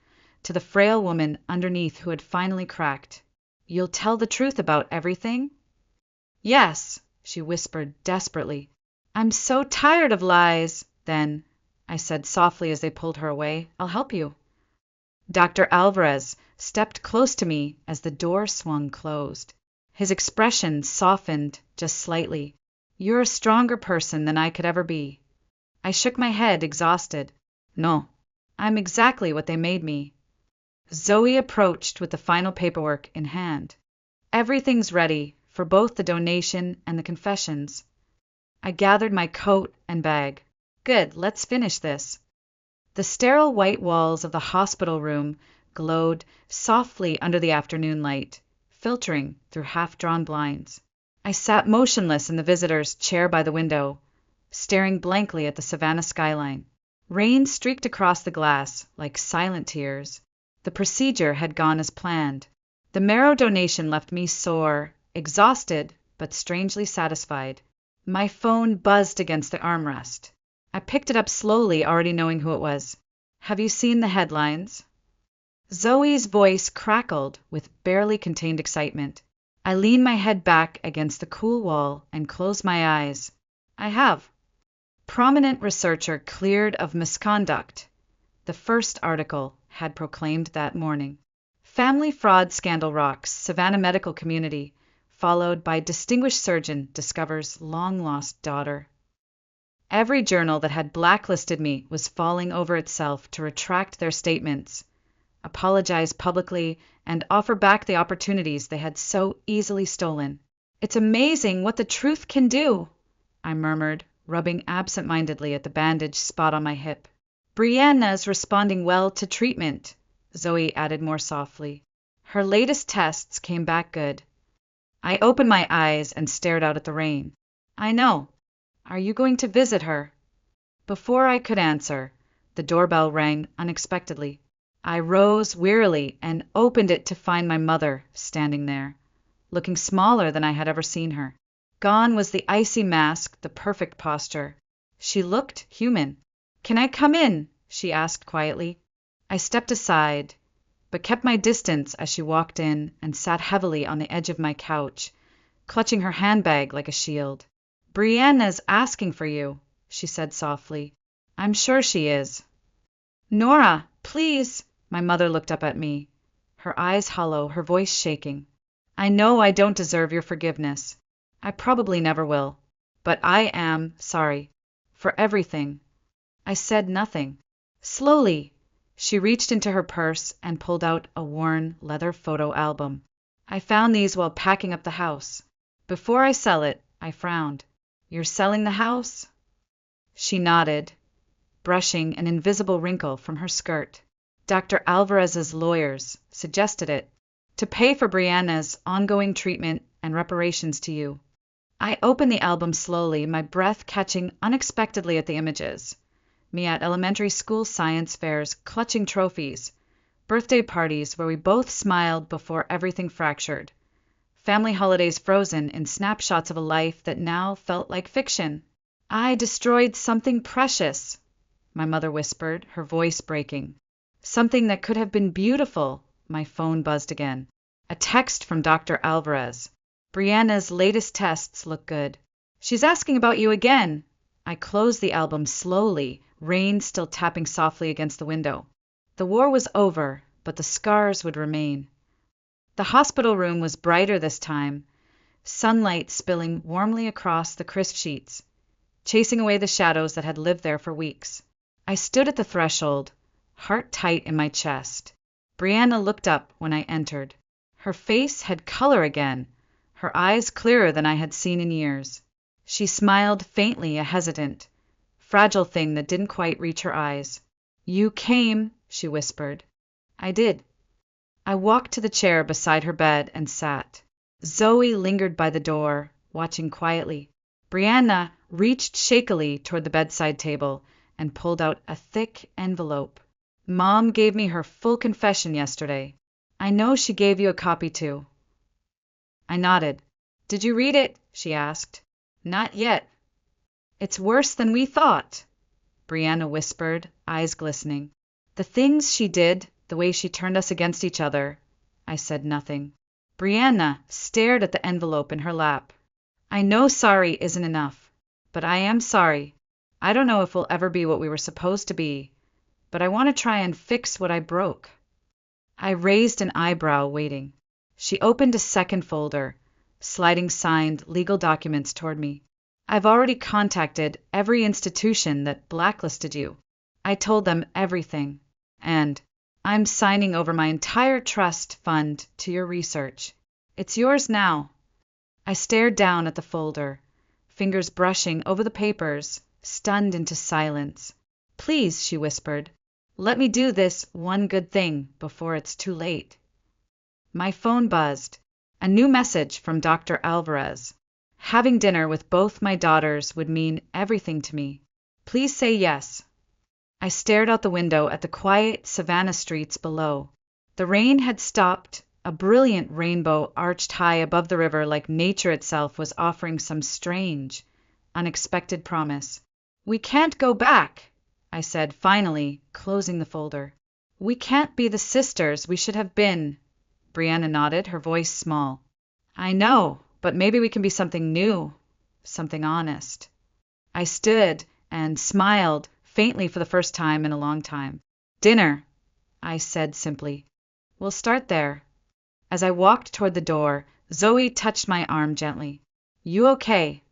to the frail woman underneath who had finally cracked. You'll tell the truth about everything? Yes, she whispered desperately. I'm so tired of lies. Then, I said softly as they pulled her away, I'll help you. Dr. Alvarez stepped close to me as the door swung closed. His expression softened just slightly. You're a stronger person than I could ever be. I shook my head, exhausted. No, I'm exactly what they made me. Zoe approached with the final paperwork in hand. Everything's ready for both the donation and the confessions. I gathered my coat and bag. Good, let's finish this. The sterile white walls of the hospital room glowed softly under the afternoon light, filtering through half-drawn blinds. I sat motionless in the visitor's chair by the window, staring blankly at the Savannah skyline. Rain streaked across the glass like silent tears. The procedure had gone as planned. The marrow donation left me sore, exhausted, but strangely satisfied. My phone buzzed against the armrest. I picked it up slowly, already knowing who it was. Have you seen the headlines? Zoe's voice crackled with barely contained excitement. I leaned my head back against the cool wall and closed my eyes. I have. Prominent researcher cleared of misconduct. The first article had proclaimed that morning. Family fraud scandal rocks Savannah medical community, followed by distinguished surgeon discovers long-lost daughter. Every journal that had blacklisted me was falling over itself to retract their statements, apologize publicly, and offer back the opportunities they had so easily stolen. It's amazing what the truth can do, I murmured, rubbing absent-mindedly at the bandaged spot on my hip. Brianna's responding well to treatment, Zoe added more softly. Her latest tests came back good. I opened my eyes and stared out at the rain. I know. Are you going to visit her? Before I could answer, the doorbell rang unexpectedly. I rose wearily and opened it to find my mother standing there, looking smaller than I had ever seen her. Gone was the icy mask, the perfect posture. She looked human. Can I come in? She asked quietly. I stepped aside, but kept my distance as she walked in and sat heavily on the edge of my couch, clutching her handbag like a shield. Brianna's asking for you, she said softly. I'm sure she is. Nora, please. My mother looked up at me, her eyes hollow, her voice shaking. I know I don't deserve your forgiveness. I probably never will. But I am sorry. For everything. I said nothing. Slowly, she reached into her purse and pulled out a worn leather photo album. I found these while packing up the house. Before I sell it, I frowned. You're selling the house? She nodded, brushing an invisible wrinkle from her skirt. Dr. Alvarez's lawyers suggested it, to pay for Brianna's ongoing treatment and reparations to you. I opened the album slowly, my breath catching unexpectedly at the images. Me at elementary school science fairs, clutching trophies. Birthday parties where we both smiled before everything fractured. Family holidays frozen in snapshots of a life that now felt like fiction. I destroyed something precious, my mother whispered, her voice breaking. Something that could have been beautiful. My phone buzzed again. A text from Dr. Alvarez. Brianna's latest tests look good. She's asking about you again. I closed the album slowly, rain still tapping softly against the window. The war was over, but the scars would remain. The hospital room was brighter this time, sunlight spilling warmly across the crisp sheets, chasing away the shadows that had lived there for weeks. I stood at the threshold, heart tight in my chest. Brianna looked up when I entered. Her face had color again, her eyes clearer than I had seen in years. She smiled faintly, a hesitant, fragile thing that didn't quite reach her eyes. You came, she whispered. I did. I walked to the chair beside her bed and sat. Zoe lingered by the door, watching quietly. Brianna reached shakily toward the bedside table and pulled out a thick envelope. Mom gave me her full confession yesterday. I know she gave you a copy too. I nodded. Did you read it? She asked. Not yet. It's worse than we thought, Brianna whispered, eyes glistening. The things she did, the way she turned us against each other. I said nothing. Brianna stared at the envelope in her lap. I know sorry isn't enough, but I am sorry. I don't know if we'll ever be what we were supposed to be, but I want to try and fix what I broke. I raised an eyebrow, waiting. She opened a second folder, sliding signed legal documents toward me. I've already contacted every institution that blacklisted you. I told them everything, and I'm signing over my entire trust fund to your research. It's yours now. I stared down at the folder, fingers brushing over the papers, stunned into silence. Please, she whispered, let me do this one good thing before it's too late. My phone buzzed. A new message from Dr. Alvarez. Having dinner with both my daughters would mean everything to me. Please say yes. I stared out the window at the quiet Savannah streets below. The rain had stopped, a brilliant rainbow arched high above the river like nature itself was offering some strange, unexpected promise. We can't go back, I said finally, closing the folder. We can't be the sisters we should have been. Brianna nodded, her voice small. I know, but maybe we can be something new, something honest. I stood and smiled, faintly for the first time in a long time. Dinner, I said simply. We'll start there. As I walked toward the door, Zoe touched my arm gently. You okay?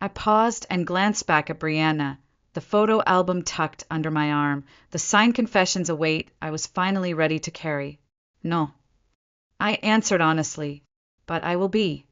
I paused and glanced back at Brianna, the photo album tucked under my arm, the signed confessions a weight I was finally ready to carry. No. I answered honestly, but I will be.